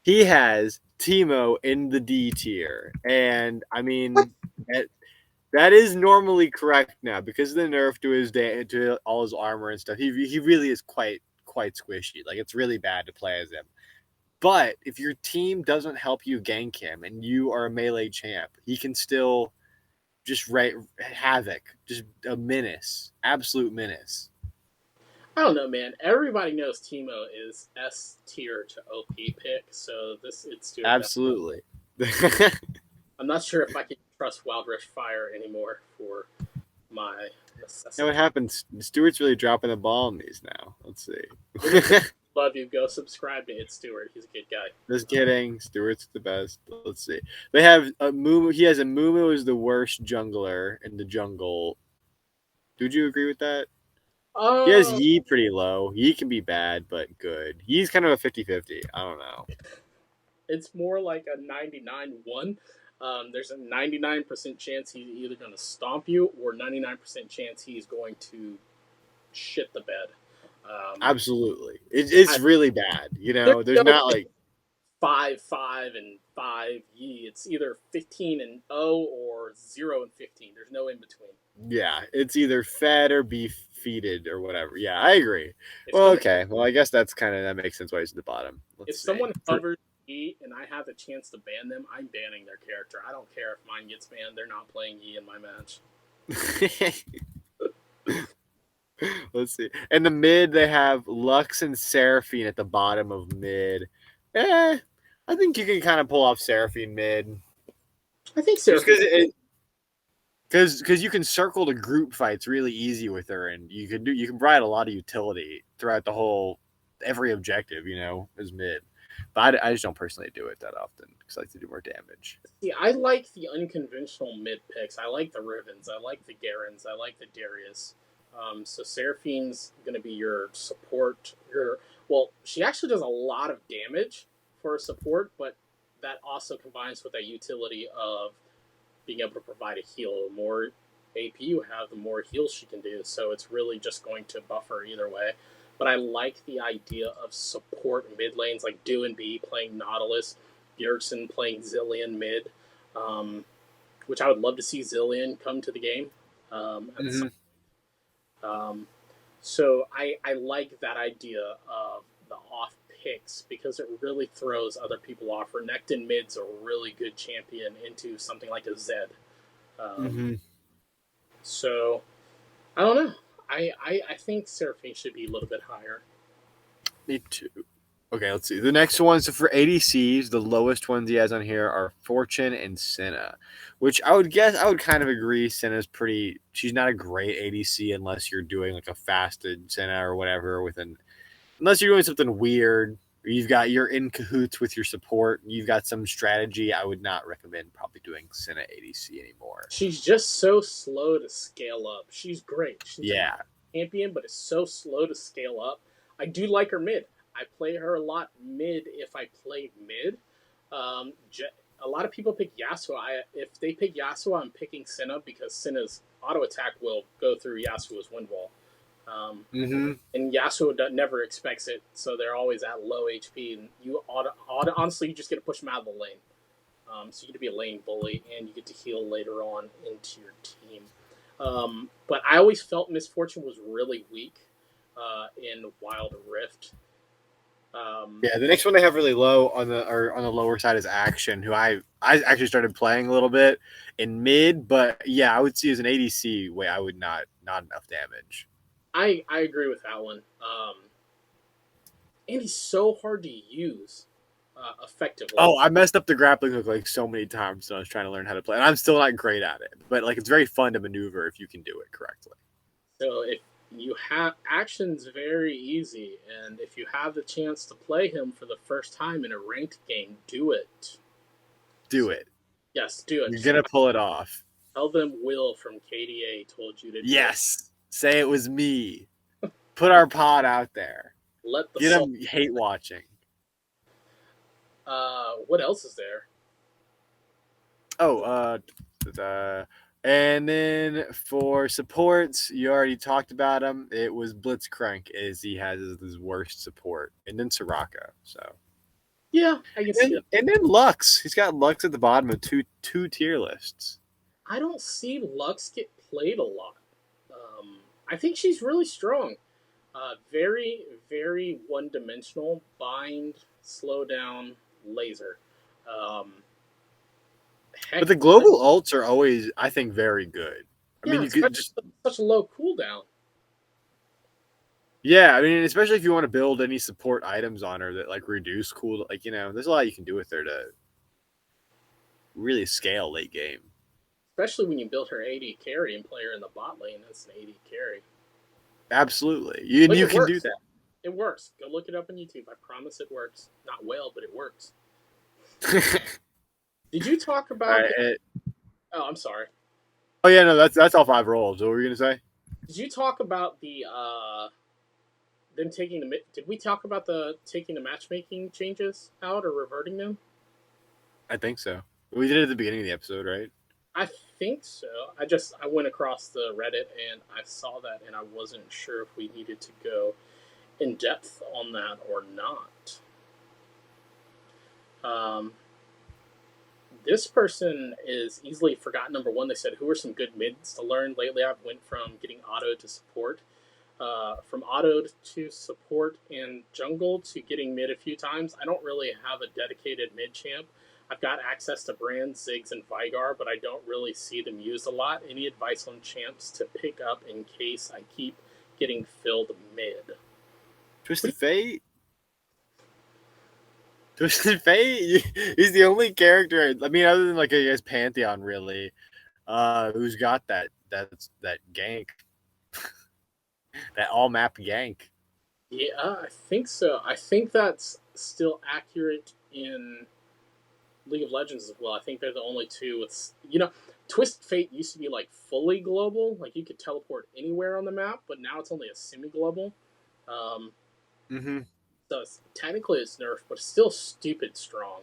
He has Timo in the D tier, and I What? mean that is normally correct now because of the nerf to to all his armor and stuff. He really is quite squishy. Like it's really bad to play as him. But if your team doesn't help you gank him and you are a melee champ, he can still just write havoc, just a menace, absolute menace. I don't know, man. Everybody knows Timo is S tier to OP pick, so this it's Stewart. Absolutely. I'm not sure if I can trust Wild Rift Fire anymore for my Now what necessity. happens? Stewart's really dropping the ball on these now. Let's It is see. love you. Go subscribe to It's Stewart. He's a good guy. Just kidding. Stewart's the best. Let's see. They have a Mumu. He has a Mumu is the worst jungler in the jungle. Would you agree with that? He has Uh, Yi pretty low. Yi can be bad, but good. Yi's kind of a 50-50. I don't know. it's more like a 99-1. There's a 99% chance he's either going to stomp you or 99% chance he's going to shit the bed. Um, Absolutely. It's I, really bad. there's There's no not like like, 5-5 and 5 ye. It's either 15-0 or 0-15. There's no in between. yeah, it's either fed or be feeded or whatever. Yeah, I agree. If Well, someone okay. Well, I guess that makes sense why he's at the bottom. if Let's see. someone hovers ye and I have a chance to ban them, I'm banning their character. I don't care if mine gets banned. They're not playing ye in my match. Let's see. In the mid, they have Lux and Seraphine at the bottom of mid. I think you can kind of pull off Seraphine mid. I think Just Seraphine. because because you can circle to group fights really easy with her, and you can provide a lot of utility throughout the whole every objective. Is mid, but I just don't personally do it that often because I like to do more damage. See, I like the unconventional mid picks. I like the Rivens. I like the Garens. I like the Darius. So Seraphine's going to be your support. She actually does a lot of damage for support, but that also combines with that utility of being able to provide a heal. The more AP you have, the more heals she can do. So it's really just going to buffer either way. But I like the idea of support mid lanes like Do and B playing Nautilus, Bjergsen playing Zillion mid, um, which I would love to see Zillion come to the game. At some, um, so I like that idea of the off picks because it really throws other people off. Renekton mid's a really good champion into something like a Zed. Um, Mm-hmm. so I don't know. I think Seraphine should be a little bit higher. Me too. Okay, let's see. The next ones for ADCs, the lowest ones he has on here are Fortune and Senna, which I would kind of agree. Senna's pretty. She's not a great ADC unless you're doing like a fasted Senna or whatever unless you're doing something weird. Or you're in cahoots with your support. You've got some strategy. I would not recommend probably doing Senna ADC anymore. She's just so slow to scale up. She's great. She's a Yeah. champion, but it's so slow to scale up. I do like her mid. I play her a lot mid if I play mid. Um, a lot of people pick Yasuo. If they pick Yasuo, I'm picking Senna because Senna's auto attack will go through Yasuo's wind wall. Um, Mm-hmm. and Yasuo never expects it, so they're always at low HP. And honestly, you just get to push them out of the lane. So you get to be a lane bully, and you get to heal later on into your team. But I always felt Misfortune was really weak in Wild Rift. Yeah, the next one they have really low on the lower side is Action, who I actually started playing a little bit in mid, but yeah, I would see as an ADC way I would not enough damage. I agree with that one. And he's so hard to use effectively. Oh, I messed up the grappling hook like so many times when I was trying to learn how to play, and I'm still not great at it. But like, it's very fun to maneuver if you can do it correctly. So if you have Action's very easy, and if you have the chance to play him for the first time in a ranked game, do it. Do it. Yes, do it. You're gonna pull it off. Tell them Will from KDA told you to do it. Yes. Say it was me. Put our pod out there. Let the Get soul. them hate watching. What else is there? Oh, and then for supports, you already talked about him. It was Blitzcrank, as he has his worst support, and then Soraka. So Yeah, I can see it. and then Lux. He's got Lux at the bottom of two tier lists. I don't see Lux get played a lot. I think she's really strong. Very, very one dimensional. Bind, slow down, laser. Um, But the global ults are always, I think, very good. I mean, you could just such a low cooldown. yeah. I mean, especially if you want to build any support items on her that like reduce cool, like there's a lot you can do with her to really scale late game. Especially when you build her AD carry and play her in the bot lane as an AD carry. Absolutely, you can do that. It works. Go look it up on YouTube. I promise it works. Not well, but it works. Did you talk about? Oh, I'm sorry. Oh yeah, no, that's all 5 rolls. What were you gonna say? Did you talk about the them taking the? Did we talk about the taking the matchmaking changes out or reverting them? I think so. We did it at the beginning of the episode, right? I think so. I went across the Reddit and I saw that, and I wasn't sure if we needed to go in depth on that or not. This person is easily forgotten. Number one, they said, who are some good mids to learn? Lately, I've went from getting auto to support, from auto to support and jungle to getting mid a few times. I don't really have a dedicated mid champ. I've got access to Brand, Ziggs, and Vigar, but I don't really see them used a lot. Any advice on champs to pick up in case I keep getting filled mid? Twisted Fate? Twisted Fate? He's the only character, I mean, other than like I guess Pantheon, really, Who's got that gank, that all map gank? Yeah, I think so. I think that's still accurate in League of Legends as well. I think they're the only two with Twist Fate used to be like fully global, like you could teleport anywhere on the map, but now it's only a semi-global. Um, Mm-hmm. so technically it's nerfed, but it's still stupid strong.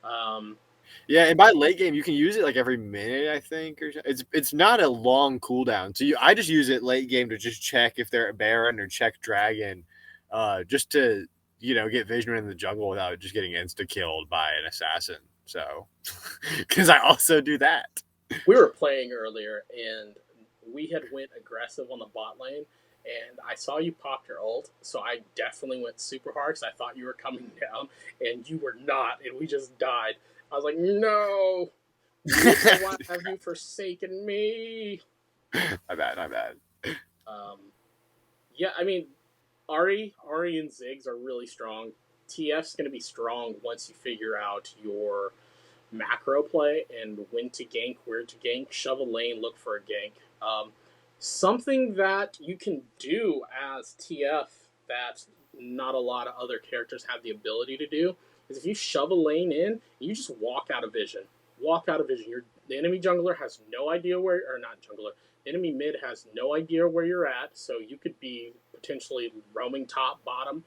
Um, Yeah, and by late game you can use it like every minute, I think, or it's not a long cooldown. So I just use it late game to just check if they're at Baron or check Dragon, just to get vision in the jungle without just getting insta killed by an assassin. So, because I also do that. we were playing earlier, and we had went aggressive on the bot lane, and I saw you pop your ult, so I definitely went super hard because I thought you were coming down, and you were not, and we just died. I was like, no, why have you forsaken me? My bad. My bad. Um, yeah, I mean, Ahri and Ziggs are really strong. TF's going to be strong once you figure out your macro play and when to gank, where to gank, shove a lane, look for a gank. Something that you can do as TF that not a lot of other characters have the ability to do is if you shove a lane in, you just walk out of vision. Walk out of vision. The enemy jungler has no idea where, or not jungler, the enemy mid has no idea where you're at, so you could be potentially roaming top, bottom,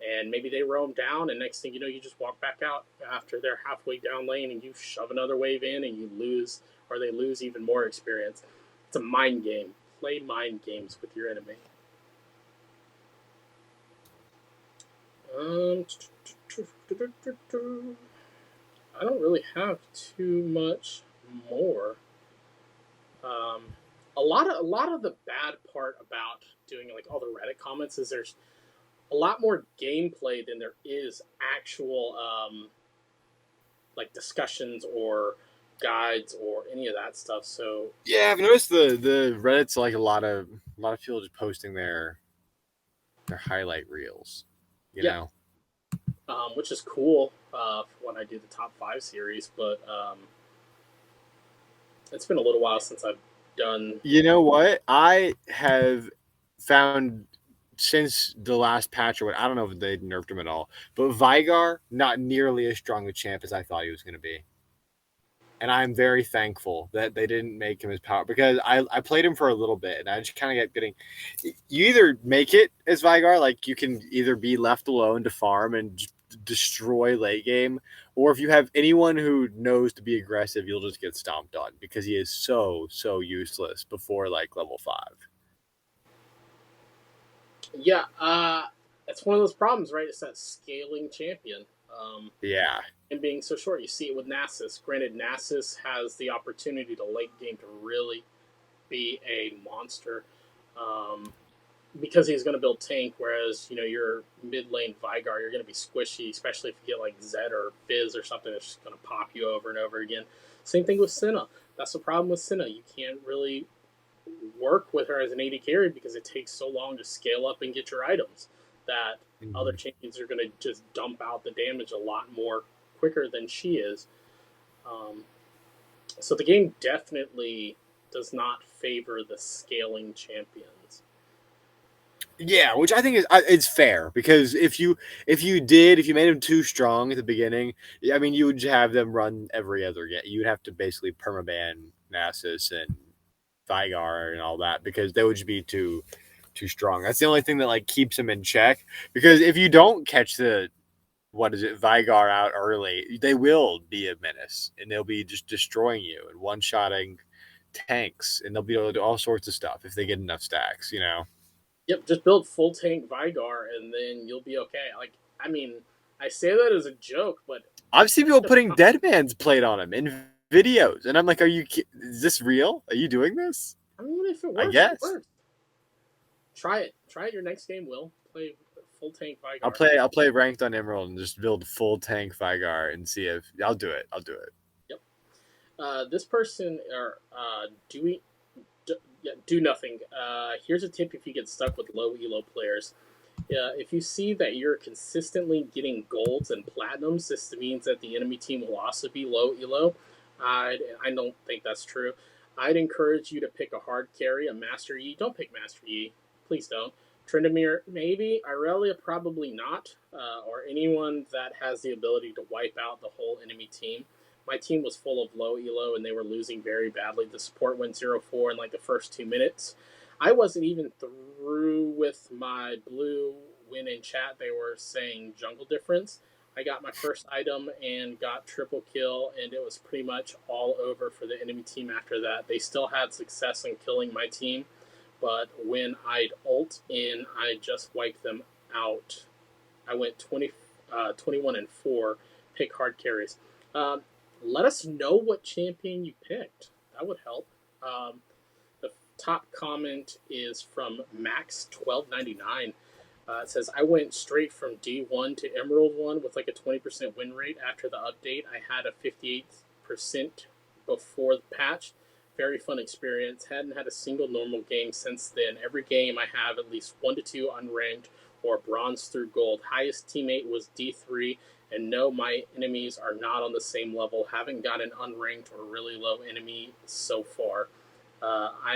and maybe they roam down, and next thing you know, you just walk back out after they're halfway down lane, and you shove another wave in, and you lose, or they lose even more experience. It's a mind game. Play mind games with your enemy. I don't really have too much more. Um, a lot of the bad part about doing like all the Reddit comments is there's a lot more gameplay than there is actual like discussions or guides or any of that stuff. So Yeah, I've noticed the Reddit's like a lot of people just posting their highlight reels. You yeah, know. which is cool when I do the top five series. But it's been a little while since I've done. You know what? I have found since the last patch or what, I don't know if they nerfed him at all, but Vigar not nearly as strong a champ as I thought he was going to be. And I'm very thankful that they didn't make him as powerful because I played him for a little bit and I just kind of kept getting. You either make it as Vigar, like you can either be left alone to farm and destroy late game, or if you have anyone who knows to be aggressive, you'll just get stomped on because he is so useless before like level 5. Yeah, it's one of those problems, right? It's that scaling champion. Yeah. And being so short, you see it with Nasus. Granted, Nasus has the opportunity to late game to really be a monster. Um, because he's going to build tank, whereas your mid lane Vigar, you're going to be squishy, especially if you get like Zed or Fizz or something that's just going to pop you over and over again. Same thing with Senna. That's the problem with Senna. You can't really work with her as an AD carry because it takes so long to scale up and get your items that other Mhm. champions are going to just dump out the damage a lot more quicker than she is. Um, so the game definitely does not favor the scaling champions. Yeah, which I think is it's fair because if you made him too strong at the beginning, I mean you would have them run every other game. You'd have to basically permaban Nasus and Vigar and all that because they would just be too strong. That's the only thing that like keeps him in check. Because if you don't catch the Vigar out early, they will be a menace and they'll be just destroying you and one shotting tanks and they'll be able to do all sorts of stuff if they get enough stacks. Yep, just build full tank Vigar and then you'll be okay. Like, I mean, I say that as a joke, but I've seen people putting Dead Man's plate on him in videos, and I'm like, is this real? Are you doing this? I mean, if it I works, it guess. works. Try it. Try it your next game, Will. Play full tank I'll Vigar. play. I'll play ranked on Emerald and just build full tank Vigar and see if I'll do it. I'll do it. Yep. This person are do nothing. Here's a tip if you get stuck with low elo players. If you see that you're consistently getting golds and platinums, this means that the enemy team will also be low elo. I don't think that's true. I'd encourage you to pick a hard carry, a Master Yi. Don't pick Master Yi. Please don't. Tryndamere, maybe. Irelia, probably not. Or anyone that has the ability to wipe out the whole enemy team. My team was full of low elo and they were losing very badly. The support went 0-4 in like the first 2 minutes. I wasn't even through with my blue win in chat. They were saying jungle difference. I got my first item and got triple kill, and it was pretty much all over for the enemy team after that. They still had success in killing my team, but when I'd ult in, I just wiped them out. I went 21 and 4, pick hard carries. Let us know what champion you picked. That would help. The top comment is from Max1299. It says, I went straight from D1 to Emerald 1 with like a 20% win rate. After the update, I had a 58% before the patch. Very fun experience. Hadn't had a single normal game since then. Every game I have at least 1 to 2 unranked or bronze through gold. Highest teammate was D3, and no, my enemies are not on the same level. Haven't got an unranked or really low enemy so far.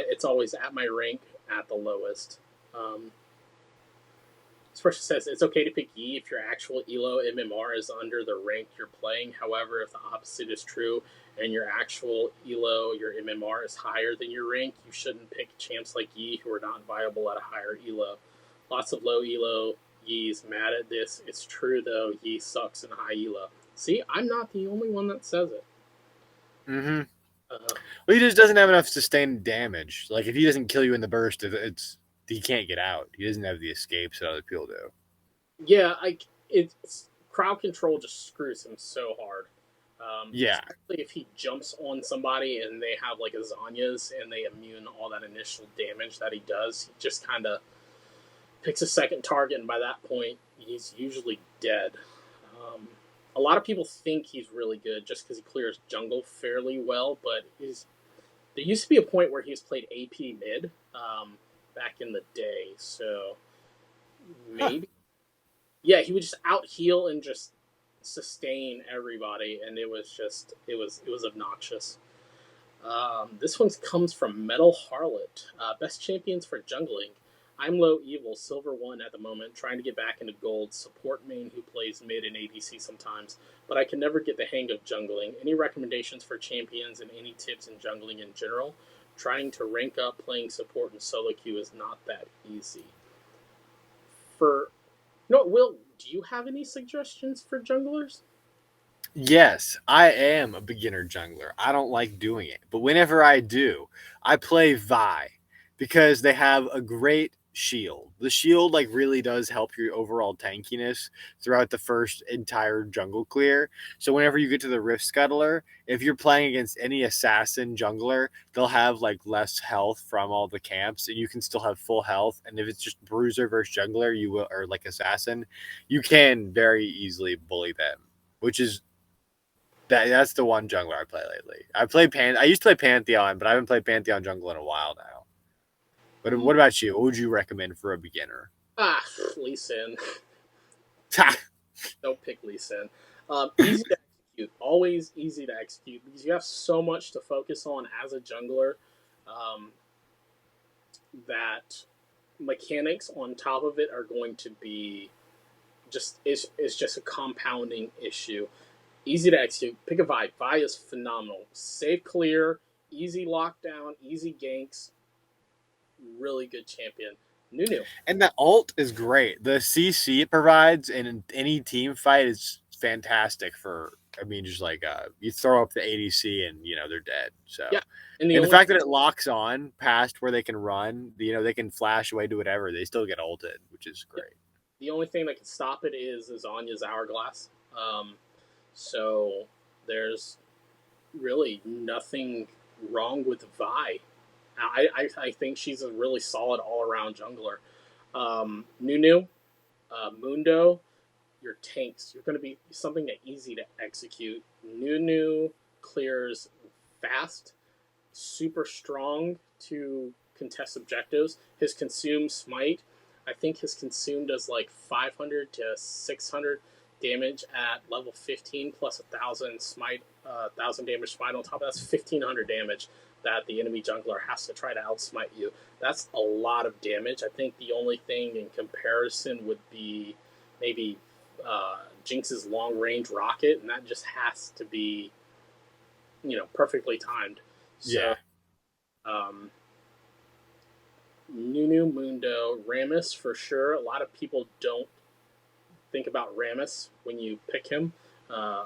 It's always at my rank at the lowest. This person says it's okay to pick Yi if your actual elo MMR is under the rank you're playing. However, if the opposite is true and your actual elo, your MMR is higher than your rank, you shouldn't pick champs like Yi who are not viable at a higher elo. Lots of low elo Yi's mad at this. It's true though, Yi sucks in high elo. See, I'm not the only one that says it. Mm-hmm. Well, he just doesn't have enough sustained damage. Like, if he doesn't kill you in the burst, he can't get out. He doesn't have the escapes that other people do. Yeah, it's crowd control just screws him so hard. Yeah. Especially if he jumps on somebody and they have like a Xayah's and they immune all that initial damage that he does. He just kind of picks a second target, and by that point, he's usually dead. A lot of people think he's really good just because he clears jungle fairly well, but there used to be a point where he's played AP mid back in the day, so maybe. Yeah, he would just out heal and just sustain everybody, and it was obnoxious. This one comes from Metal Harlot. Best champions for jungling. I'm low evil, silver 1 at the moment, trying to get back into gold, support main who plays mid and ADC sometimes, but I can never get the hang of jungling. Any recommendations for champions and any tips in jungling in general? Trying to rank up playing support and solo queue is not that easy. Will, do you have any suggestions for junglers? Yes, I am a beginner jungler. I don't like doing it. But whenever I do, I play Vi because they have a great shield. The shield really does help your overall tankiness throughout the first entire jungle clear. So whenever you get to the Rift Scuttler, if you're playing against any assassin jungler, they'll have less health from all the camps and you can still have full health. And if it's just bruiser versus jungler, or assassin, you can very easily bully them, which is that's the one jungler I play lately. I used to play Pantheon, but I haven't played Pantheon jungle in a while now. But what about you? What would you recommend for a beginner? Lee Sin. Don't pick Lee Sin. Easy to execute. Always easy to execute because you have so much to focus on as a jungler that mechanics on top of it are going to be it's just a compounding issue. Easy to execute. Pick a Vi. Vi is phenomenal. Save clear, easy lockdown, easy ganks. Really good champion. Nunu. And the ult is great. The CC it provides in any team fight is fantastic for, you throw up the ADC and, they're dead. So, yeah. And the fact that it locks on past where they can run, they can flash away to whatever, they still get ulted, which is great. Yeah. The only thing that can stop it is Anya's Hourglass. So there's really nothing wrong with Vi. I think she's a really solid all-around jungler. Nunu, Mundo, your tanks. You're going to be something that easy to execute. Nunu clears fast, super strong to contest objectives. His consume smite, I think his consume does 500 to 600 damage at level 15 plus 1,000 smite, 1,000 damage smite on top of that's 1,500 damage. that the enemy jungler has to try to outsmite you. That's a lot of damage. I think the only thing in comparison would be maybe Jinx's long range rocket, and that just has to be, perfectly timed. So, Yeah. um, Nunu Mundo, Rammus for sure. A lot of people don't think about Rammus when you pick him. Uh,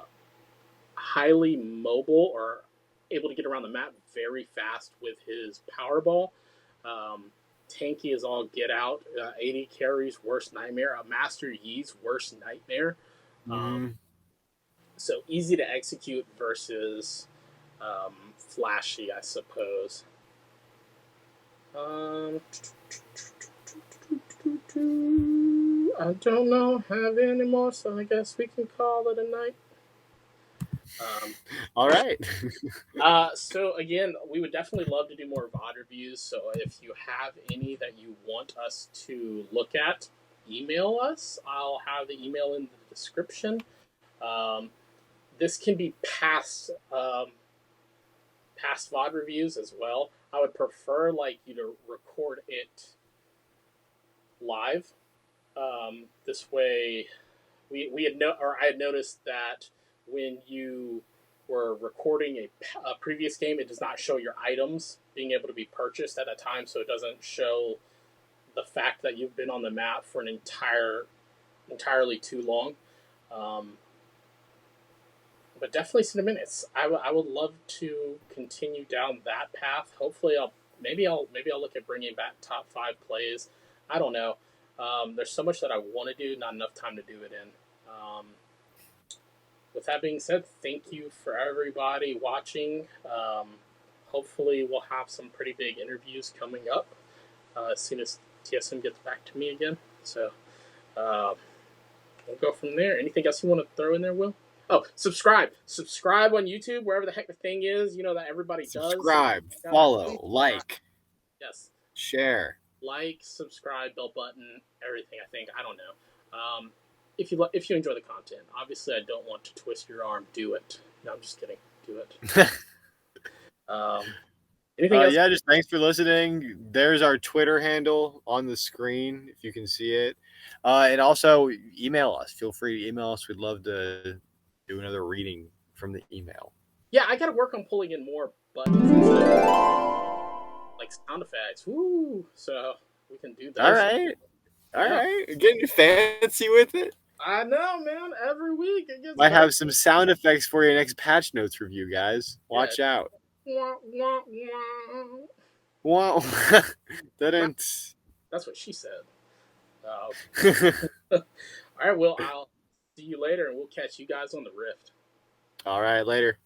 Highly mobile or able to get around the map very fast with his Powerball. Um, Tanky is all get out. 80 carries, worst nightmare. Master Yi's worst nightmare. Mm-hmm. So easy to execute versus flashy, I suppose. I don't know have any more, so I guess we can call it a night. All right. So again, we would definitely love to do more VOD reviews. So if you have any that you want us to look at, email us. I'll have the email in the description. Um, this can be past VOD reviews as well. I would prefer like you to record it live. This way, we had or I had noticed that when you were recording a previous game, it does not show your items being able to be purchased at a time, so it doesn't show the fact that you've been on the map for an entirely too long. Um, but definitely send them in. I would love to continue down that path. Hopefully, I'll look at bringing back top 5 plays. I don't know. There's so much that I want to do, not enough time to do it in. With that being said, thank you for everybody watching. Hopefully, we'll have some pretty big interviews coming up as soon as TSM gets back to me again. So we'll go from there. Anything else you want to throw in there, Will? Oh, subscribe on YouTube, wherever the heck the thing is. That everybody does. Subscribe, follow, like, yes, share, like, subscribe, bell button, everything. I don't know. If you enjoy the content, obviously I don't want to twist your arm. Do it. No, I'm just kidding. Do it. Anything else? Yeah, just thanks for listening. There's our Twitter handle on the screen if you can see it. And also email us. Feel free to email us. We'd love to do another reading from the email. Yeah, I got to work on pulling in more buttons, like sound effects. Woo! So we can do those. All right. All right. Getting fancy with it. I know, man. Every week it gets Might better. have some sound effects for your next patch notes review, guys. Watch out. Wah, wah, wah. Wow. Didn't. That's what she said. All right, well, I'll see you later, and we'll catch you guys on the Rift. All right, later.